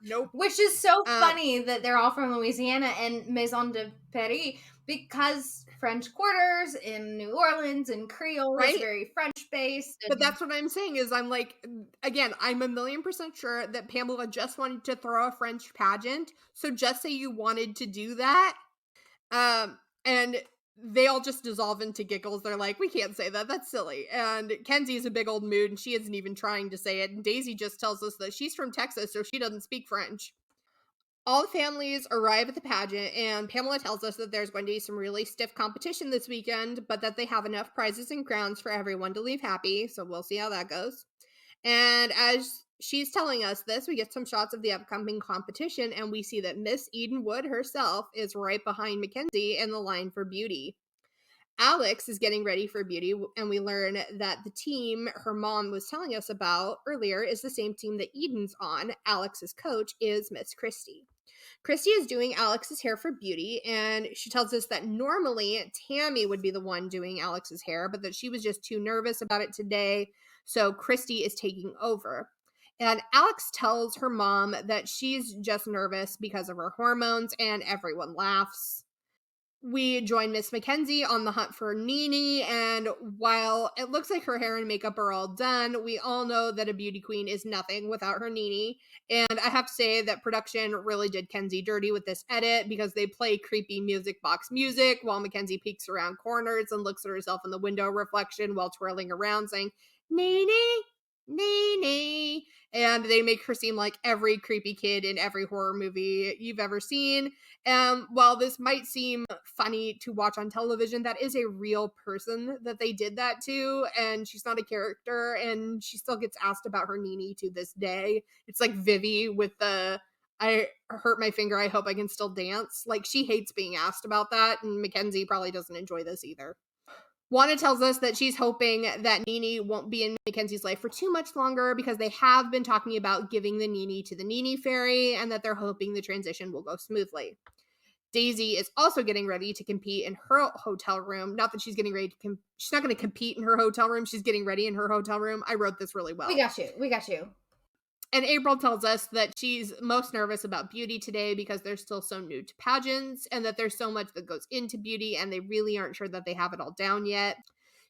nope. Which is so funny that they're all from Louisiana and Maison de Paris, because French Quarters in New Orleans and Creole is very French-based. But that's what I'm saying is I'm like, again, I'm 1,000,000% sure that Pamela just wanted to throw a French pageant. So just say you wanted to do that. And they all just dissolve into giggles. They're like, we can't say that. That's silly. And Kenzie's a big old mood, and she isn't even trying to say it. And Daisy just tells us that she's from Texas, so she doesn't speak French. All the families arrive at the pageant, and Pamela tells us that there's going to be some really stiff competition this weekend, but that they have enough prizes and crowns for everyone to leave happy, so we'll see how that goes. And as she's telling us this, we get some shots of the upcoming competition, and we see that Miss Eden Wood herself is right behind Mackenzie in the line for beauty. Alex is getting ready for beauty, and we learn that the team her mom was telling us about earlier is the same team that Eden's on. Alex's coach is Miss Christie. Christy is doing Alex's hair for beauty, and she tells us that normally Tammy would be the one doing Alex's hair, but that she was just too nervous about it today, so Christy is taking over. And Alex tells her mom that she's just nervous because of her hormones, and everyone laughs. We join Miss Mackenzie on the hunt for Nene, and while it looks like her hair and makeup are all done, we all know that a beauty queen is nothing without her Nene. And I have to say that production really did Kenzie dirty with this edit because they play creepy music box music while Mackenzie peeks around corners and looks at herself in the window reflection while twirling around saying, Nene, Nene. And they make her seem like every creepy kid in every horror movie you've ever seen. While this might seem funny to watch on television, that is a real person that they did that to, and she's not a character, and she still gets asked about her Nene to this day. It's like Vivi with the, I hurt my finger, I hope I can still dance. Like, she hates being asked about that, and Mackenzie probably doesn't enjoy this either. Juana tells us that she's hoping that Nene won't be in Mackenzie's life for too much longer because they have been talking about giving the Nene to the Nene fairy and that they're hoping the transition will go smoothly. Daisy is also getting ready to compete in her hotel room. Not that she's getting ready to she's not going to compete in her hotel room. She's getting ready in her hotel room. I wrote this really well. We got you. And April tells us that she's most nervous about beauty today because they're still so new to pageants and that there's so much that goes into beauty and they really aren't sure that they have it all down yet.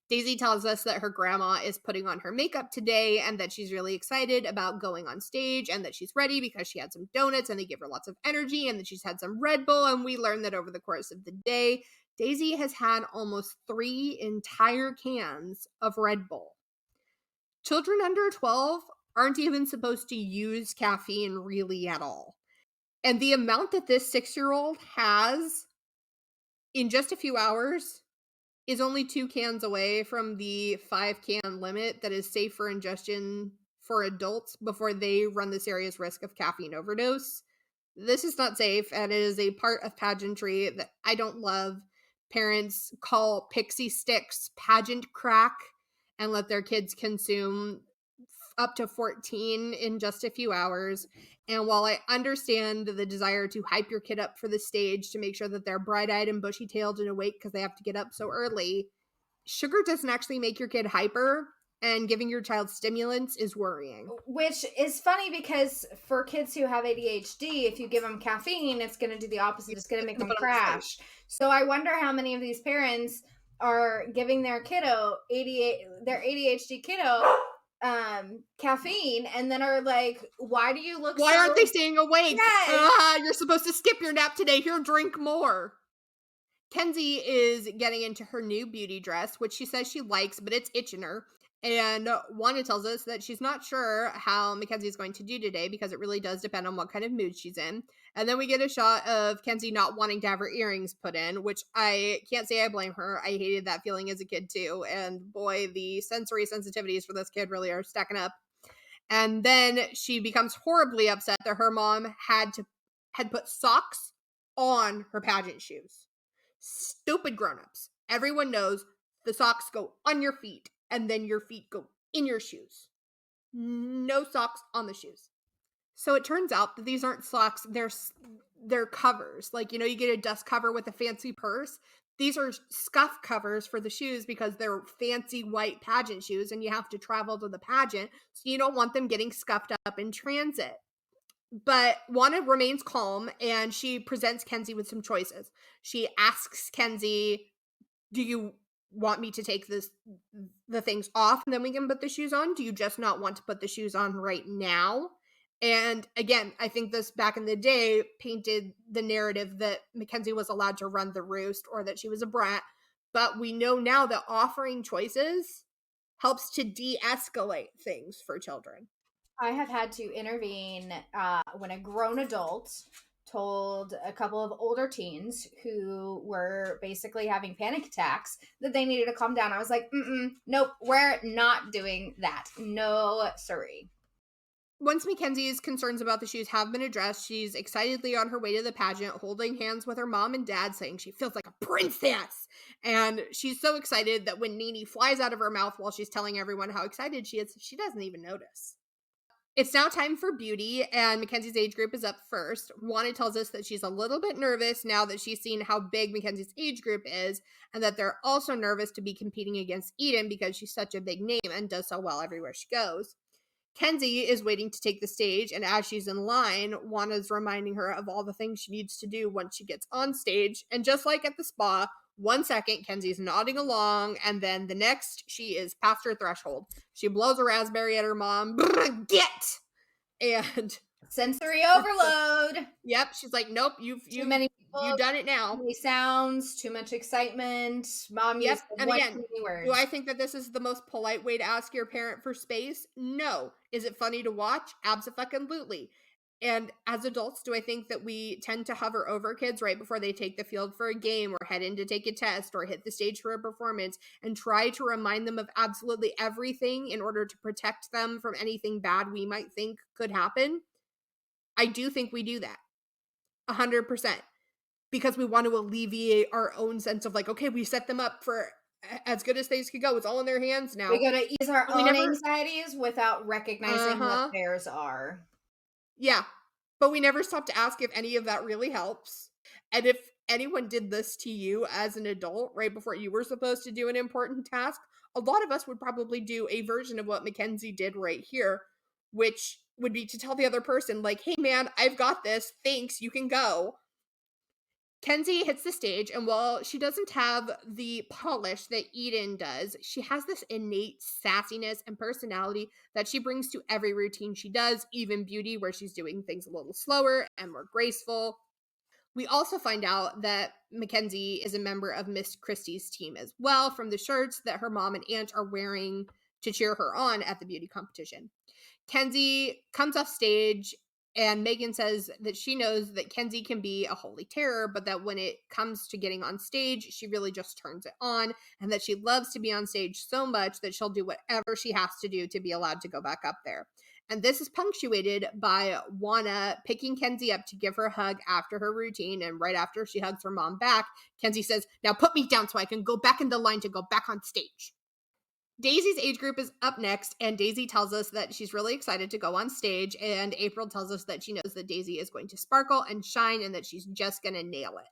Daisy tells us that her grandma is putting on her makeup today and that she's really excited about going on stage and that she's ready because she had some donuts and they give her lots of energy and that she's had some Red Bull. And we learned that over the course of the day, Daisy has had almost 3 entire cans of Red Bull. Children under 12 aren't even supposed to use caffeine really at all. And the amount that this 6-year-old has in just a few hours is only 2 cans away from the 5-can limit that is safe for ingestion for adults before they run the serious risk of caffeine overdose. This is not safe, and it is a part of pageantry that I don't love. Parents call pixie sticks pageant crack and let their kids consume up to 14 in just a few hours. And while I understand the desire to hype your kid up for the stage to make sure that they're bright-eyed and bushy-tailed and awake because they have to get up so early, sugar doesn't actually make your kid hyper, and giving your child stimulants is worrying. Which is funny because for kids who have ADHD, if you give them caffeine, it's going to do the opposite. It's going to make them crash. So I wonder how many of these parents are giving their ADHD kiddo caffeine and then are like, why do you look why aren't they staying awake? Yes. You're supposed to skip your nap today. Here, drink more. Kenzie is getting into her new beauty dress, which she says she likes, but it's itching her. And Wanda tells us that she's not sure how Mackenzie is going to do today because it really does depend on what kind of mood she's in. And then we get a shot of Kenzie not wanting to have her earrings put in, which I can't say I blame her. I hated that feeling as a kid too. And boy, the sensory sensitivities for this kid really are stacking up. And then she becomes horribly upset that her mom had put socks on her pageant shoes. Stupid grown-ups. Everyone knows the socks go on your feet and then your feet go in your shoes. No socks on the shoes. So it turns out that these aren't socks, they're covers. Like, you know, you get a dust cover with a fancy purse. These are scuff covers for the shoes because they're fancy white pageant shoes and you have to travel to the pageant, so you don't want them getting scuffed up in transit. But Wanda remains calm and she presents Kenzie with some choices. She asks Kenzie, do you want me to take the things off and then we can put the shoes on? Do you just not want to put the shoes on right now? And again, I think this back in the day painted the narrative that Mackenzie was allowed to run the roost or that she was a brat. But we know now that offering choices helps to de-escalate things for children. I have had to intervene when a grown adult told a couple of older teens who were basically having panic attacks that they needed to calm down. I was like, nope, we're not doing that. No, sorry. Once Mackenzie's concerns about the shoes have been addressed, she's excitedly on her way to the pageant, holding hands with her mom and dad, saying she feels like a princess. And she's so excited that when Nene flies out of her mouth while she's telling everyone how excited she is, she doesn't even notice. It's now time for beauty, and Mackenzie's age group is up first. Wanda tells us that she's a little bit nervous now that she's seen how big Mackenzie's age group is, and that they're also nervous to be competing against Eden because she's such a big name and does so well everywhere she goes. Kenzie is waiting to take the stage, and as she's in line, Wanda's reminding her of all the things she needs to do once she gets on stage, and just like at the spa, 1 second, Kenzie's nodding along, and then the next, she is past her threshold. She blows a raspberry at her mom. Get! And sensory overload. Yep, she's like, nope, you've done it now. Too many sounds, too much excitement. Mom, yep. And again, words. Do I think that this is the most polite way to ask your parent for space? No. Is it funny to watch? Abso-fucking-lutely. And as adults, do I think that we tend to hover over kids right before they take the field for a game or head in to take a test or hit the stage for a performance and try to remind them of absolutely everything in order to protect them from anything bad we might think could happen? I do think we do that. 100%. Because we want to alleviate our own sense of like, okay, we set them up for as good as things could go. It's all in their hands now. We got to ease our own anxieties without recognizing what theirs are. Yeah, but we never stop to ask if any of that really helps. And if anyone did this to you as an adult right before you were supposed to do an important task, a lot of us would probably do a version of what Mackenzie did right here, which would be to tell the other person, like, hey man, I've got this. Thanks, you can go. Kenzie hits the stage, and while she doesn't have the polish that Eden does, she has this innate sassiness and personality that she brings to every routine she does, even beauty, where she's doing things a little slower and more graceful. We also find out that Mackenzie is a member of Miss Christie's team as well, from the shirts that her mom and aunt are wearing to cheer her on at the beauty competition. Kenzie comes off stage, and Megan says that she knows that Kenzie can be a holy terror, but that when it comes to getting on stage, she really just turns it on, and that she loves to be on stage so much that she'll do whatever she has to do to be allowed to go back up there. And this is punctuated by Juana picking Kenzie up to give her a hug after her routine, and right after she hugs her mom back, Kenzie says, now put me down so I can go back in the line to go back on stage. Daisy's age group is up next, and Daisy tells us that she's really excited to go on stage, and April tells us that she knows that Daisy is going to sparkle and shine and that she's just going to nail it.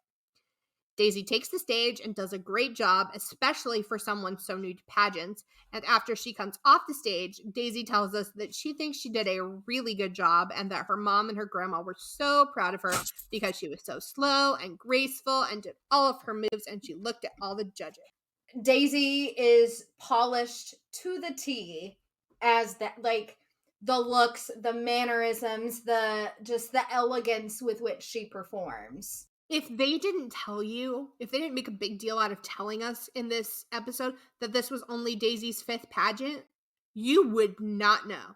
Daisy takes the stage and does a great job, especially for someone so new to pageants, and after she comes off the stage, Daisy tells us that she thinks she did a really good job and that her mom and her grandma were so proud of her because she was so slow and graceful and did all of her moves, and she looked at all the judges. Daisy is polished to the T, as that, like, the looks, the mannerisms, the elegance with which she performs. If they didn't tell you, if they didn't make a big deal out of telling us in this episode that this was only Daisy's 5th pageant, you would not know.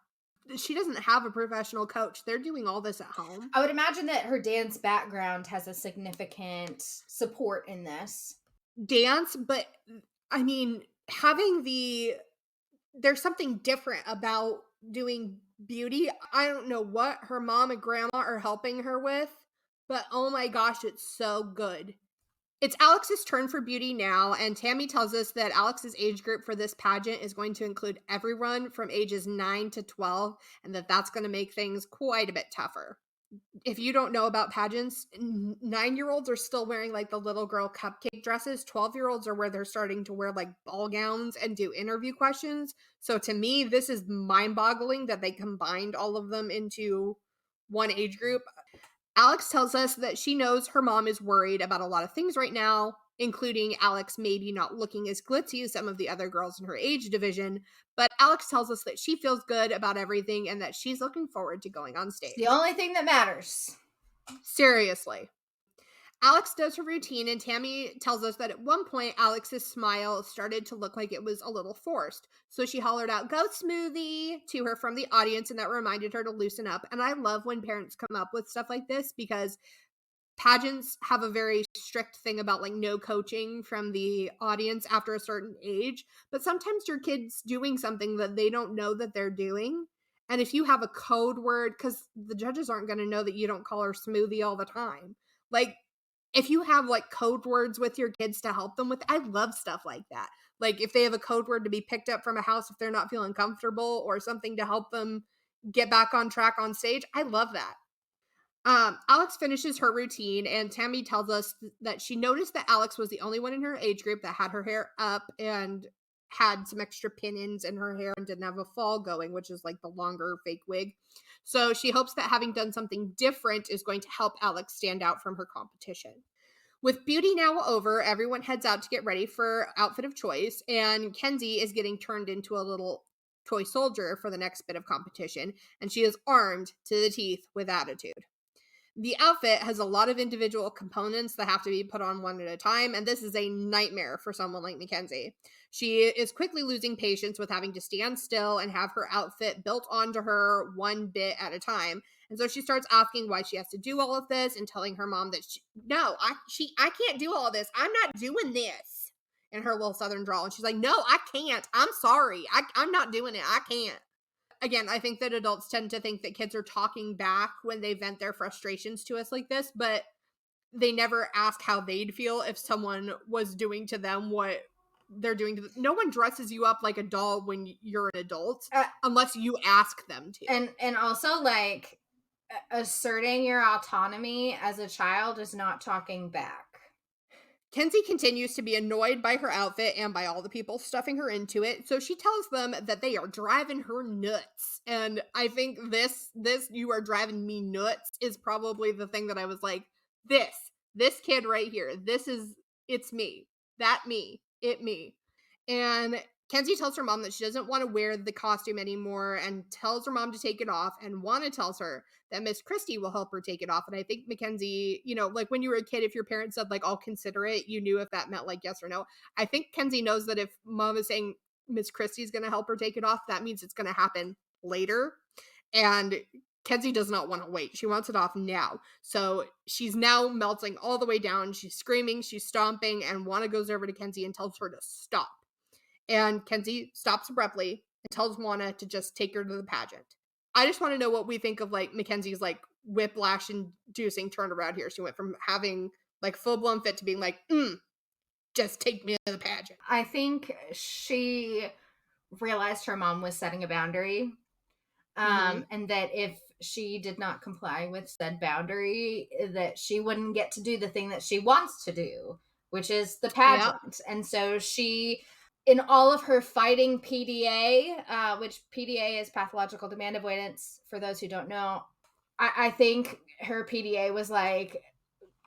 She doesn't have a professional coach. They're doing all this at home. I would imagine that her dance background has a significant support in this. Dance, but I mean, there's something different about doing beauty. I don't know what her mom and grandma are helping her with, but oh my gosh, it's so good. It's Alex's turn for beauty now, and Tammy tells us that Alex's age group for this pageant is going to include everyone from ages 9 to 12, and that's going to make things quite a bit tougher. If you don't know about pageants, 9-year-olds are still wearing like the little girl cupcake dresses. 12-year-olds are where they're starting to wear like ball gowns and do interview questions. So to me, this is mind-boggling that they combined all of them into one age group. Alex tells us that she knows her mom is worried about a lot of things right now, including Alex maybe not looking as glitzy as some of the other girls in her age division, but Alex tells us that she feels good about everything and that she's looking forward to going on stage. The only thing that matters. Seriously. Alex does her routine, and Tammy tells us that at one point, Alex's smile started to look like it was a little forced. So she hollered out, "Go Smoothie," to her from the audience, and that reminded her to loosen up. And I love when parents come up with stuff like this because pageants have a very strict thing about like no coaching from the audience after a certain age, but sometimes your kid's doing something that they don't know that they're doing. And if you have a code word, because the judges aren't going to know that you don't call her Smoothie all the time. Like, if you have like code words with your kids to help them with, I love stuff like that. Like if they have a code word to be picked up from a house if they're not feeling comfortable, or something to help them get back on track on stage, I love that. Alex finishes her routine, and Tammy tells us that she noticed that Alex was the only one in her age group that had her hair up and had some extra pin-ins in her hair and didn't have a fall going, which is like the longer fake wig. So she hopes that having done something different is going to help Alex stand out from her competition. With beauty now over, everyone heads out to get ready for outfit of choice, and Kenzie is getting turned into a little toy soldier for the next bit of competition, and she is armed to the teeth with attitude. The outfit has a lot of individual components that have to be put on one at a time, and this is a nightmare for someone like Mackenzie. She is quickly losing patience with having to stand still and have her outfit built onto her one bit at a time. And so she starts asking why she has to do all of this and telling her mom that I can't do all this. I'm not doing this, in her little southern drawl. And she's like, no, I can't. I'm sorry. I'm not doing it. I can't. Again, I think that adults tend to think that kids are talking back when they vent their frustrations to us like this, but they never ask how they'd feel if someone was doing to them what they're doing to them. No one dresses you up like a doll when you're an adult unless you ask them to. And also, like, asserting your autonomy as a child is not talking back. Kenzie continues to be annoyed by her outfit and by all the people stuffing her into it, so she tells them that they are driving her nuts. And I think this "you are driving me nuts" is probably the thing that I was like, this kid right here, it's me, it me. And Kenzie tells her mom that she doesn't want to wear the costume anymore and tells her mom to take it off, and Juana tells her that Miss Christie will help her take it off. And I think Mackenzie, like when you were a kid, if your parents said like, I'll consider it, you knew if that meant like yes or no. I think Kenzie knows that if mom is saying Miss Christie's going to help her take it off, that means it's going to happen later. And Kenzie does not want to wait. She wants it off now. So she's now melting all the way down. She's screaming, she's stomping, and Juana goes over to Kenzie and tells her to stop. And Kenzie stops abruptly and tells Juana to just take her to the pageant. I just want to know what we think of like Mackenzie's like whiplash inducing turnaround here. She went from having like full blown fit to being like, just take me to the pageant. I think she realized her mom was setting a boundary. And that if she did not comply with said boundary, that she wouldn't get to do the thing that she wants to do, which is the pageant. Yep. And so she, in all of her fighting PDA, which PDA is pathological demand avoidance, for those who don't know, I think her PDA was like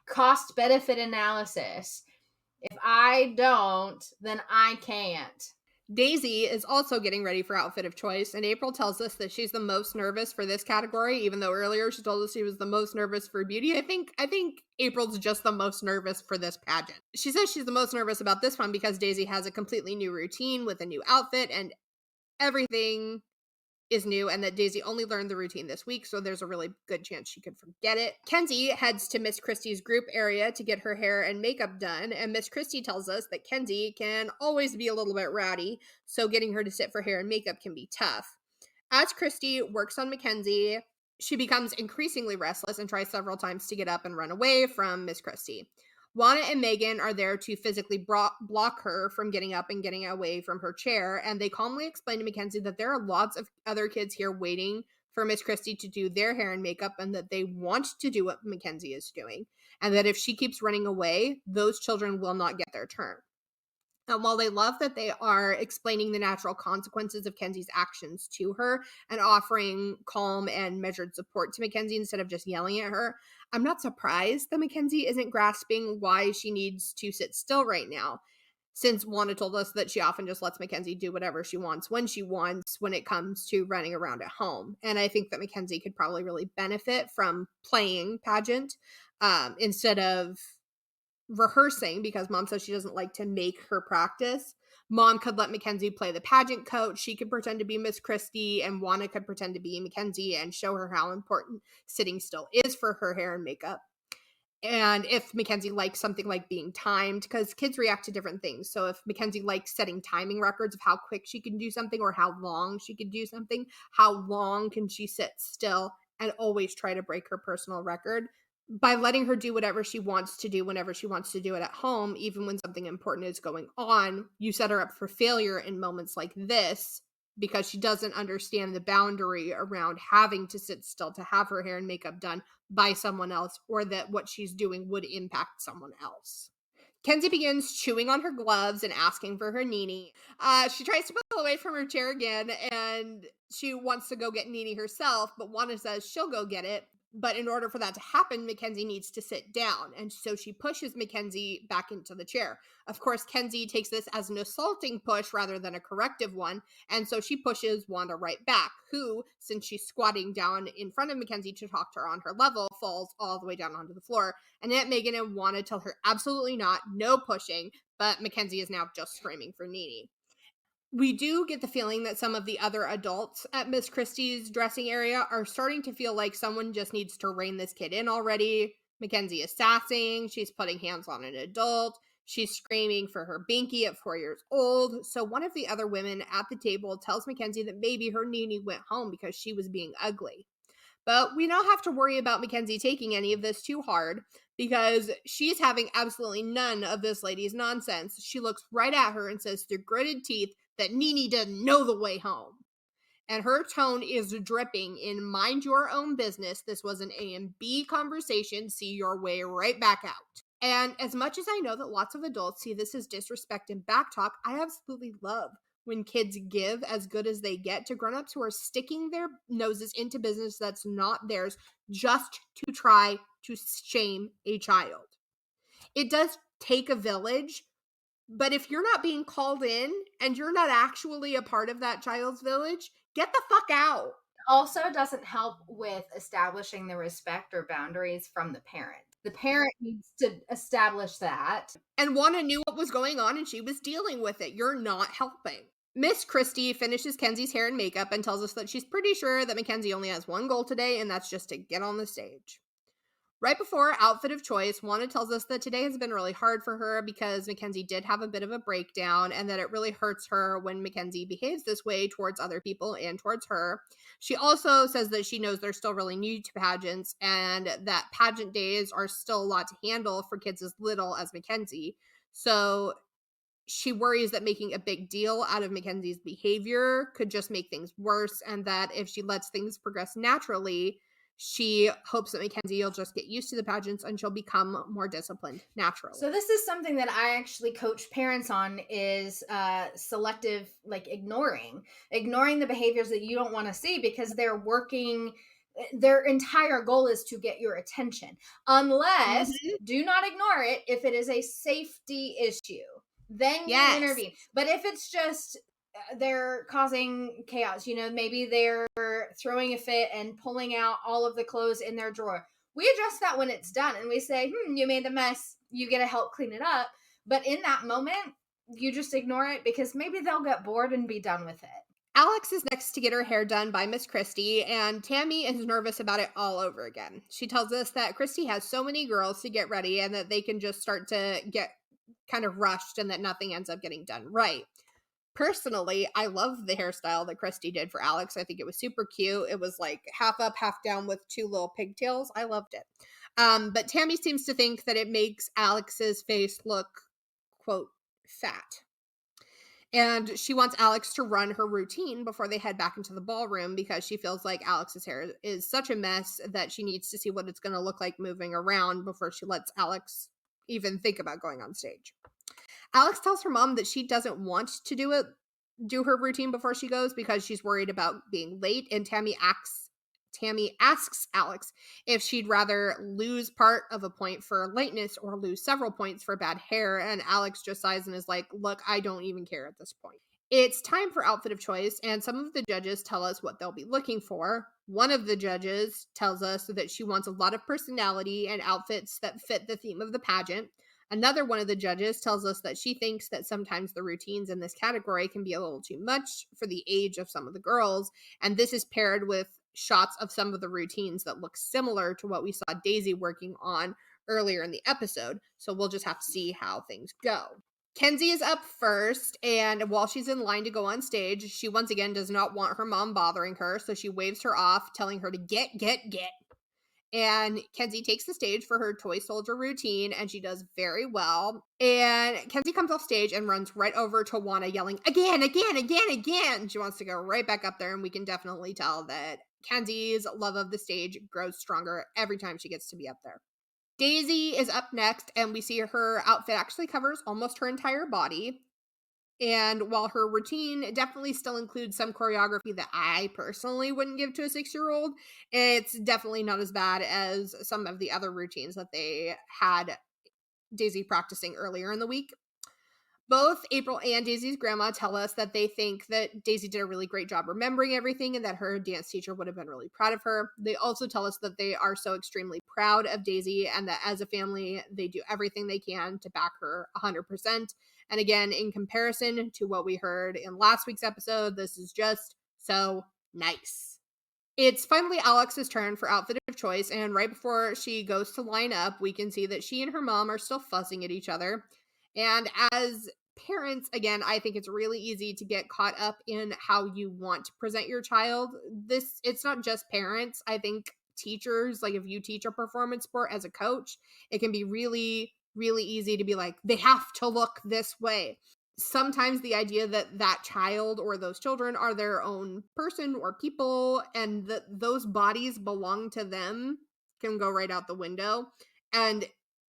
cost benefit analysis. If I don't, then I can't. Daisy is also getting ready for outfit of choice, and April tells us that she's the most nervous for this category, even though earlier she told us she was the most nervous for beauty. I think April's just the most nervous for this pageant. She says she's the most nervous about this one because Daisy has a completely new routine with a new outfit, and everything is new, and that Daisy only learned the routine this week, so there's a really good chance she could forget it. Kenzie heads to Miss Christie's group area to get her hair and makeup done, and Miss Christie tells us that Kenzie can always be a little bit rowdy, so getting her to sit for hair and makeup can be tough. As Christie works on Mackenzie, she becomes increasingly restless and tries several times to get up and run away from Miss Christie. Juana and Megan are there to physically block her from getting up and getting away from her chair, and they calmly explain to Mackenzie that there are lots of other kids here waiting for Miss Christie to do their hair and makeup, and that they want to do what Mackenzie is doing, and that if she keeps running away, those children will not get their turn. And while they love that they are explaining the natural consequences of Kenzie's actions to her and offering calm and measured support to Mackenzie instead of just yelling at her, I'm not surprised that Mackenzie isn't grasping why she needs to sit still right now, since Juana told us that she often just lets Mackenzie do whatever she wants when it comes to running around at home. And I think that Mackenzie could probably really benefit from playing pageant instead of rehearsing, because mom says she doesn't like to make her practice. Mom could let Mackenzie play the pageant coach. She could pretend to be Miss Christie, and Juana could pretend to be Mackenzie and show her how important sitting still is for her hair and makeup. And if Mackenzie likes something like being timed, because kids react to different things. So if Mackenzie likes setting timing records of how quick she can do something or how long she can do something, how long can she sit still and always try to break her personal record? By letting her do whatever she wants to do whenever she wants to do it at home, even when something important is going on, you set her up for failure in moments like this, because she doesn't understand the boundary around having to sit still to have her hair and makeup done by someone else, or that what she's doing would impact someone else. Kenzie begins chewing on her gloves and asking for her Nini. She tries to pull away from her chair again, and she wants to go get Nini herself, but Juana says she'll go get it. But in order for that to happen, Mackenzie needs to sit down, and so she pushes Mackenzie back into the chair. Of course, Kenzie takes this as an assaulting push rather than a corrective one, and so she pushes Wanda right back, who, since she's squatting down in front of Mackenzie to talk to her on her level, falls all the way down onto the floor. And Aunt Megan and Wanda tell her absolutely not, no pushing, but Mackenzie is now just screaming for Nini. We do get the feeling that some of the other adults at Miss Christie's dressing area are starting to feel like someone just needs to rein this kid in already. Mackenzie is sassing. She's putting hands on an adult. She's screaming for her binky at 4 years old. So one of the other women at the table tells Mackenzie that maybe her Nini went home because she was being ugly. But we don't have to worry about Mackenzie taking any of this too hard, because she's having absolutely none of this lady's nonsense. She looks right at her and says through gritted teeth that Nini doesn't know the way home. And her tone is dripping in mind your own business. This was an A and B conversation. See your way right back out. And as much as I know that lots of adults see this as disrespect and backtalk, I absolutely love when kids give as good as they get to grown-ups who are sticking their noses into business that's not theirs just to try to shame a child. It does take a village, but if you're not being called in and you're not actually a part of that child's village, get the fuck out. Also doesn't help with establishing the respect or boundaries from the parent. The parent needs to establish that. And Juana knew what was going on and she was dealing with it. You're not helping. Miss Christie finishes Kenzie's hair and makeup and tells us that she's pretty sure that Mackenzie only has one goal today, and that's just to get on the stage. Right before outfit of choice, Juana tells us that today has been really hard for her because Mackenzie did have a bit of a breakdown and that it really hurts her when Mackenzie behaves this way towards other people and towards her. She also says that she knows they're still really new to pageants and that pageant days are still a lot to handle for kids as little as Mackenzie. So she worries that making a big deal out of Mackenzie's behavior could just make things worse, and that if she lets things progress naturally, she hopes that Mackenzie will just get used to the pageants and she'll become more disciplined naturally. So this is something that I actually coach parents on, is selective, like ignoring the behaviors that you don't want to see because they're working. Their entire goal is to get your attention, unless do not ignore it if it is a safety issue. Then you intervene. But if it's just they're causing chaos, maybe they're throwing a fit and pulling out all of the clothes in their drawer, we address that when it's done and we say, you made the mess, you get to help clean it up. But in that moment, you just ignore it because maybe they'll get bored and be done with it. Alex is next to get her hair done by Miss Christie, and Tammy is nervous about it all over again. She tells us that Christie has so many girls to get ready and that they can just start to get kind of rushed and that nothing ends up getting done right. Personally, I love the hairstyle that Christie did for Alex. I think it was super cute. It was like half up, half down with two little pigtails. I loved it. But Tammy seems to think that it makes Alex's face look, quote, fat. And she wants Alex to run her routine before they head back into the ballroom because she feels like Alex's hair is such a mess that she needs to see what it's going to look like moving around before she lets Alex even think about going on stage. Alex tells her mom that she doesn't want to do her routine before she goes because she's worried about being late, and Tammy asks Alex if she'd rather lose part of a point for lateness or lose several points for bad hair, and Alex just sighs and is like, look, I don't even care at this point. It's time for outfit of choice, and some of the judges tell us what they'll be looking for. One of the judges tells us that she wants a lot of personality and outfits that fit the theme of the pageant. Another one of the judges tells us that she thinks that sometimes the routines in this category can be a little too much for the age of some of the girls, and this is paired with shots of some of the routines that look similar to what we saw Daisy working on earlier in the episode, so we'll just have to see how things go. Kenzie is up first, and while she's in line to go on stage, she once again does not want her mom bothering her, so she waves her off, telling her to get. And Kenzie takes the stage for her toy soldier routine, and she does very well. And Kenzie comes off stage and runs right over to Juana yelling, again. She wants to go right back up there, and we can definitely tell that Kenzie's love of the stage grows stronger every time she gets to be up there. Daisy is up next, and we see her outfit actually covers almost her entire body. And while her routine definitely still includes some choreography that I personally wouldn't give to a 6-year-old, it's definitely not as bad as some of the other routines that they had Daisy practicing earlier in the week. Both April and Daisy's grandma tell us that they think that Daisy did a really great job remembering everything and that her dance teacher would have been really proud of her. They also tell us that they are so extremely proud of Daisy and that as a family, they do everything they can to back her 100%. And again, in comparison to what we heard in last week's episode, this is just so nice. It's finally Alex's turn for outfit of choice, and right before she goes to line up, we can see that she and her mom are still fussing at each other. And as parents, again, I think it's really easy to get caught up in how you want to present your child. It's not just parents. I think teachers, like if you teach a performance sport as a coach, it can be really, really easy to be like, they have to look this way. Sometimes the idea that that child or those children are their own person or people and that those bodies belong to them can go right out the window. And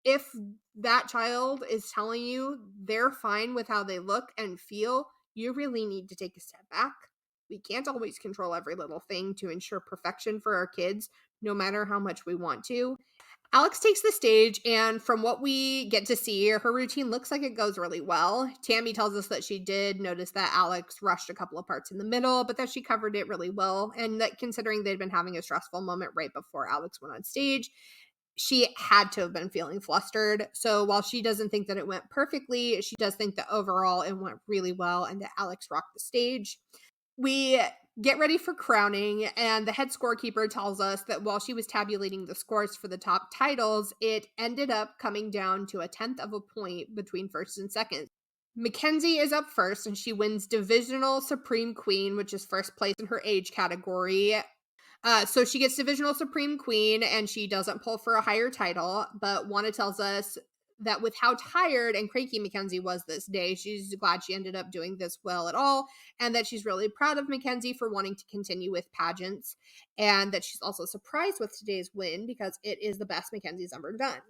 if that child is telling you they're fine with how they look and feel, you really need to take a step back. We can't always control every little thing to ensure perfection for our kids, no matter how much we want to. Alex takes the stage, and from what we get to see, her routine looks like it goes really well. Tammy tells us that she did notice that Alex rushed a couple of parts in the middle, but that she covered it really well, and that considering they'd been having a stressful moment right before Alex went on stage, she had to have been feeling flustered. So while she doesn't think that it went perfectly, she does think that overall it went really well and that Alex rocked the stage. We get ready for crowning, and the head scorekeeper tells us that while she was tabulating the scores for the top titles, it ended up coming down to a 10th of a point between first and second. Mackenzie is up first, and she wins Divisional Supreme Queen, which is first place in her age category. So she gets Divisional Supreme Queen, and she doesn't pull for a higher title, but Wanda tells us that with how tired and cranky Mackenzie was this day, she's glad she ended up doing this well at all, and that she's really proud of Mackenzie for wanting to continue with pageants, and that she's also surprised with today's win because it is the best Mackenzie's ever done.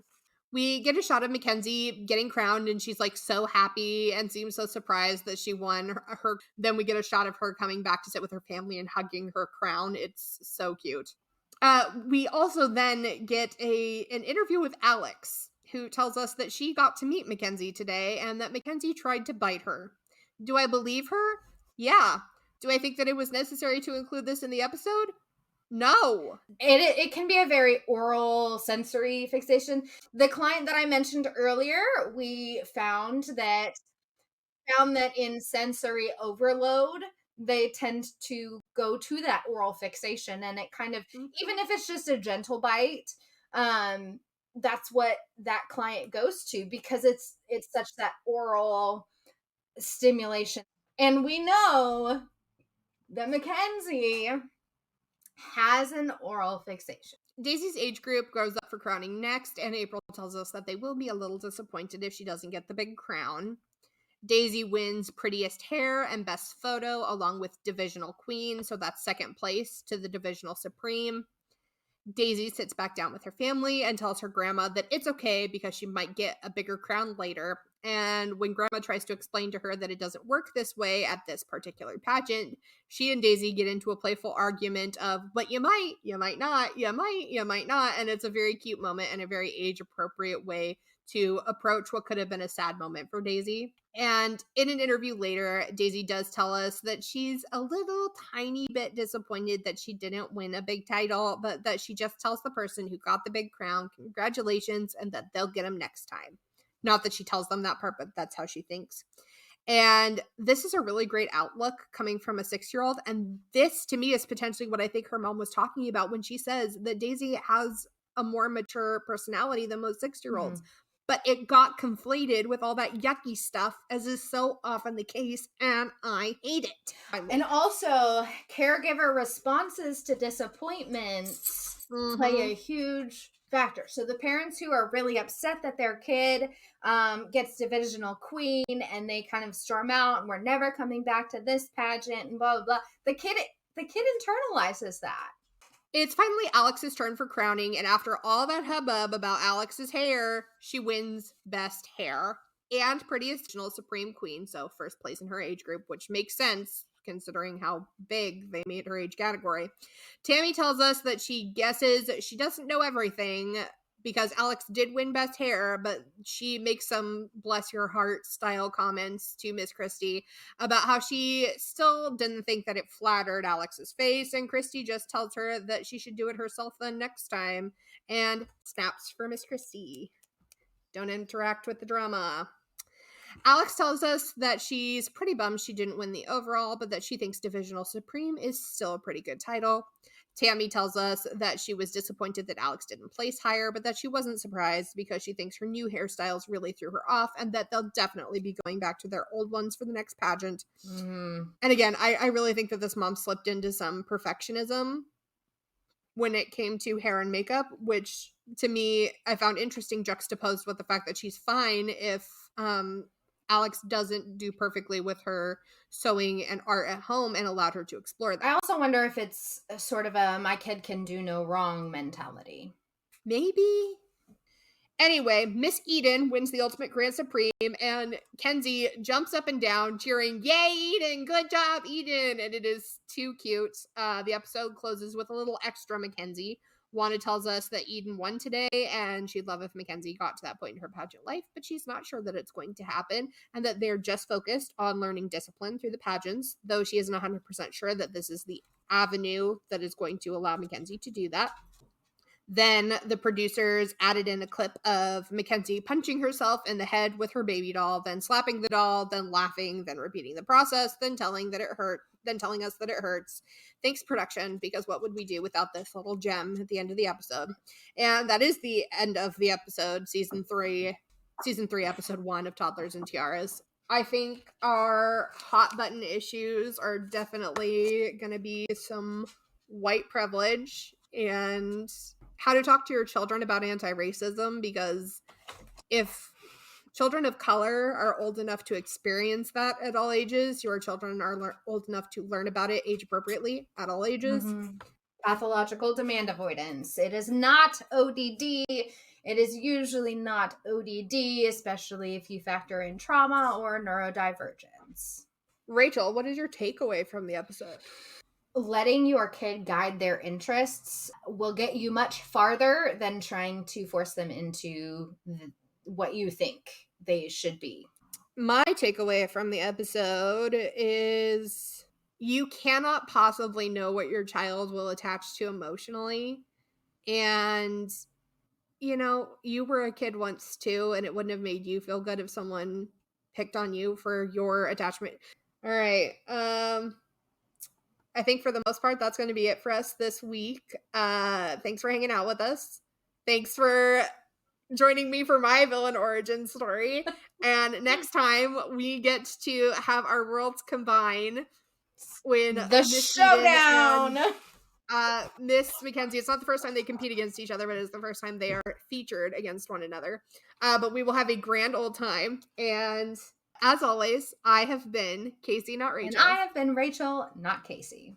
We get a shot of Mackenzie getting crowned, and she's like so happy and seems so surprised that she won her. Then we get a shot of her coming back to sit with her family and hugging her crown. It's so cute. We also then get an interview with Alex, who tells us that she got to meet Mackenzie today and that Mackenzie tried to bite her. Do I believe her? Yeah. Do I think that it was necessary to include this in the episode? No. It can be a very oral sensory fixation. The client that I mentioned earlier, we found that in sensory overload, they tend to go to that oral fixation, and it kind of, even if it's just a gentle bite, that's what that client goes to because it's such that oral stimulation. And we know that Mackenzie has an oral fixation. Daisy's age group grows up for crowning next, and April tells us that they will be a little disappointed if she doesn't get the big crown. Daisy wins Prettiest Hair and Best Photo along with Divisional Queen, so that's second place to the Divisional Supreme. Daisy sits back down with her family and tells her grandma that it's okay because she might get a bigger crown later. And when grandma tries to explain to her that it doesn't work this way at this particular pageant, she and Daisy get into a playful argument of, but you might not, you might not. And it's a very cute moment and a very age appropriate way to approach what could have been a sad moment for Daisy. And in an interview later, Daisy does tell us that she's a little tiny bit disappointed that she didn't win a big title, but that she just tells the person who got the big crown, congratulations, and that they'll get him next time. Not that she tells them that part, but that's how she thinks. And this is a really great outlook coming from a 6-year-old. And this, to me, is potentially what I think her mom was talking about when she says that Daisy has a more mature personality than most 6-year-olds. But it got conflated with all that yucky stuff, as is so often the case, and I hate it. And also, caregiver responses to disappointments play a huge factor. So the parents who are really upset that their kid gets Divisional Queen and they kind of storm out and we're never coming back to this pageant and blah, blah, blah. The kid internalizes that. It's finally Alex's turn for crowning, and after all that hubbub about Alex's hair, she wins Best Hair and Prettiest Supreme Queen, so first place in her age group, which makes sense considering how big they made her age category. Tammy tells us that she guesses she doesn't know everything because Alex did win Best Hair, but she makes some bless your heart style comments to Miss Christie about how she still didn't think that it flattered Alex's face, and Christie just tells her that she should do it herself then next time, and snaps for Miss Christie. Don't interact with the drama. Alex tells us that she's pretty bummed she didn't win the overall, but that she thinks Divisional Supreme is still a pretty good title. Tammy tells us that she was disappointed that Alex didn't place higher, but that she wasn't surprised because she thinks her new hairstyles really threw her off and that they'll definitely be going back to their old ones for the next pageant. And again, I really think that this mom slipped into some perfectionism when it came to hair and makeup, which to me, I found interesting juxtaposed with the fact that she's fine if Alex doesn't do perfectly with her sewing and art at home and allowed her to explore that. I also wonder if it's a sort of a my kid can do no wrong mentality. Maybe. Anyway, Miss Eden wins the ultimate Grand Supreme, and Kenzie jumps up and down, cheering, "Yay, Eden! Good job, Eden!" And it is too cute. The episode closes with a little extra Mackenzie. Wanda tells us that Eden won today, and she'd love if Mackenzie got to that point in her pageant life, but she's not sure that it's going to happen, and that they're just focused on learning discipline through the pageants, though she isn't 100% sure that this is the avenue that is going to allow Mackenzie to do that. Then the producers added in a clip of Mackenzie punching herself in the head with her baby doll, then slapping the doll, then laughing, then repeating the process, then telling us that it hurts. Thanks, production, because what would we do without this little gem at the end of the episode? And that is the end of the episode, season 3, episode 1 of Toddlers and Tiaras. I think our hot button issues are definitely going to be some white privilege and how to talk to your children about anti-racism, because if children of color are old enough to experience that at all ages, your children are old enough to learn about it age appropriately at all ages. Mm-hmm. Pathological demand avoidance. It is not ODD. It is usually not ODD, especially if you factor in trauma or neurodivergence. Rachel, what is your takeaway from the episode? Letting your kid guide their interests will get you much farther than trying to force them into what you think they should be. My takeaway from the episode is you cannot possibly know what your child will attach to emotionally. And, you know, you were a kid once too, and it wouldn't have made you feel good if someone picked on you for your attachment. All right. I think for the most part, that's going to be it for us this week. Thanks for hanging out with us. Thanks for joining me for my villain origin story. And next time we get to have our worlds combine when the showdown. Miss Mackenzie. It's not the first time they compete against each other, but it's the first time they are featured against one another. But we will have a grand old time. And as always, I have been Kacie, not Rachel. And I have been Rachel, not Kacie.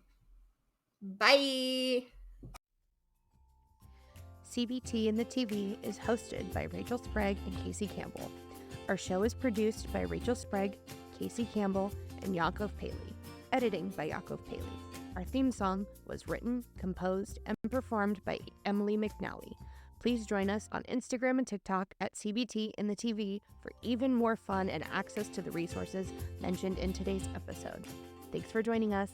Bye. CBT in the TV is hosted by Rachel Sprague and Kacie Campbell. Our show is produced by Rachel Sprague, Kacie Campbell, and Yakov Paley. Editing by Yakov Paley. Our theme song was written, composed, and performed by Emily McNally. Please join us on Instagram and TikTok at CBT in the TV for even more fun and access to the resources mentioned in today's episode. Thanks for joining us.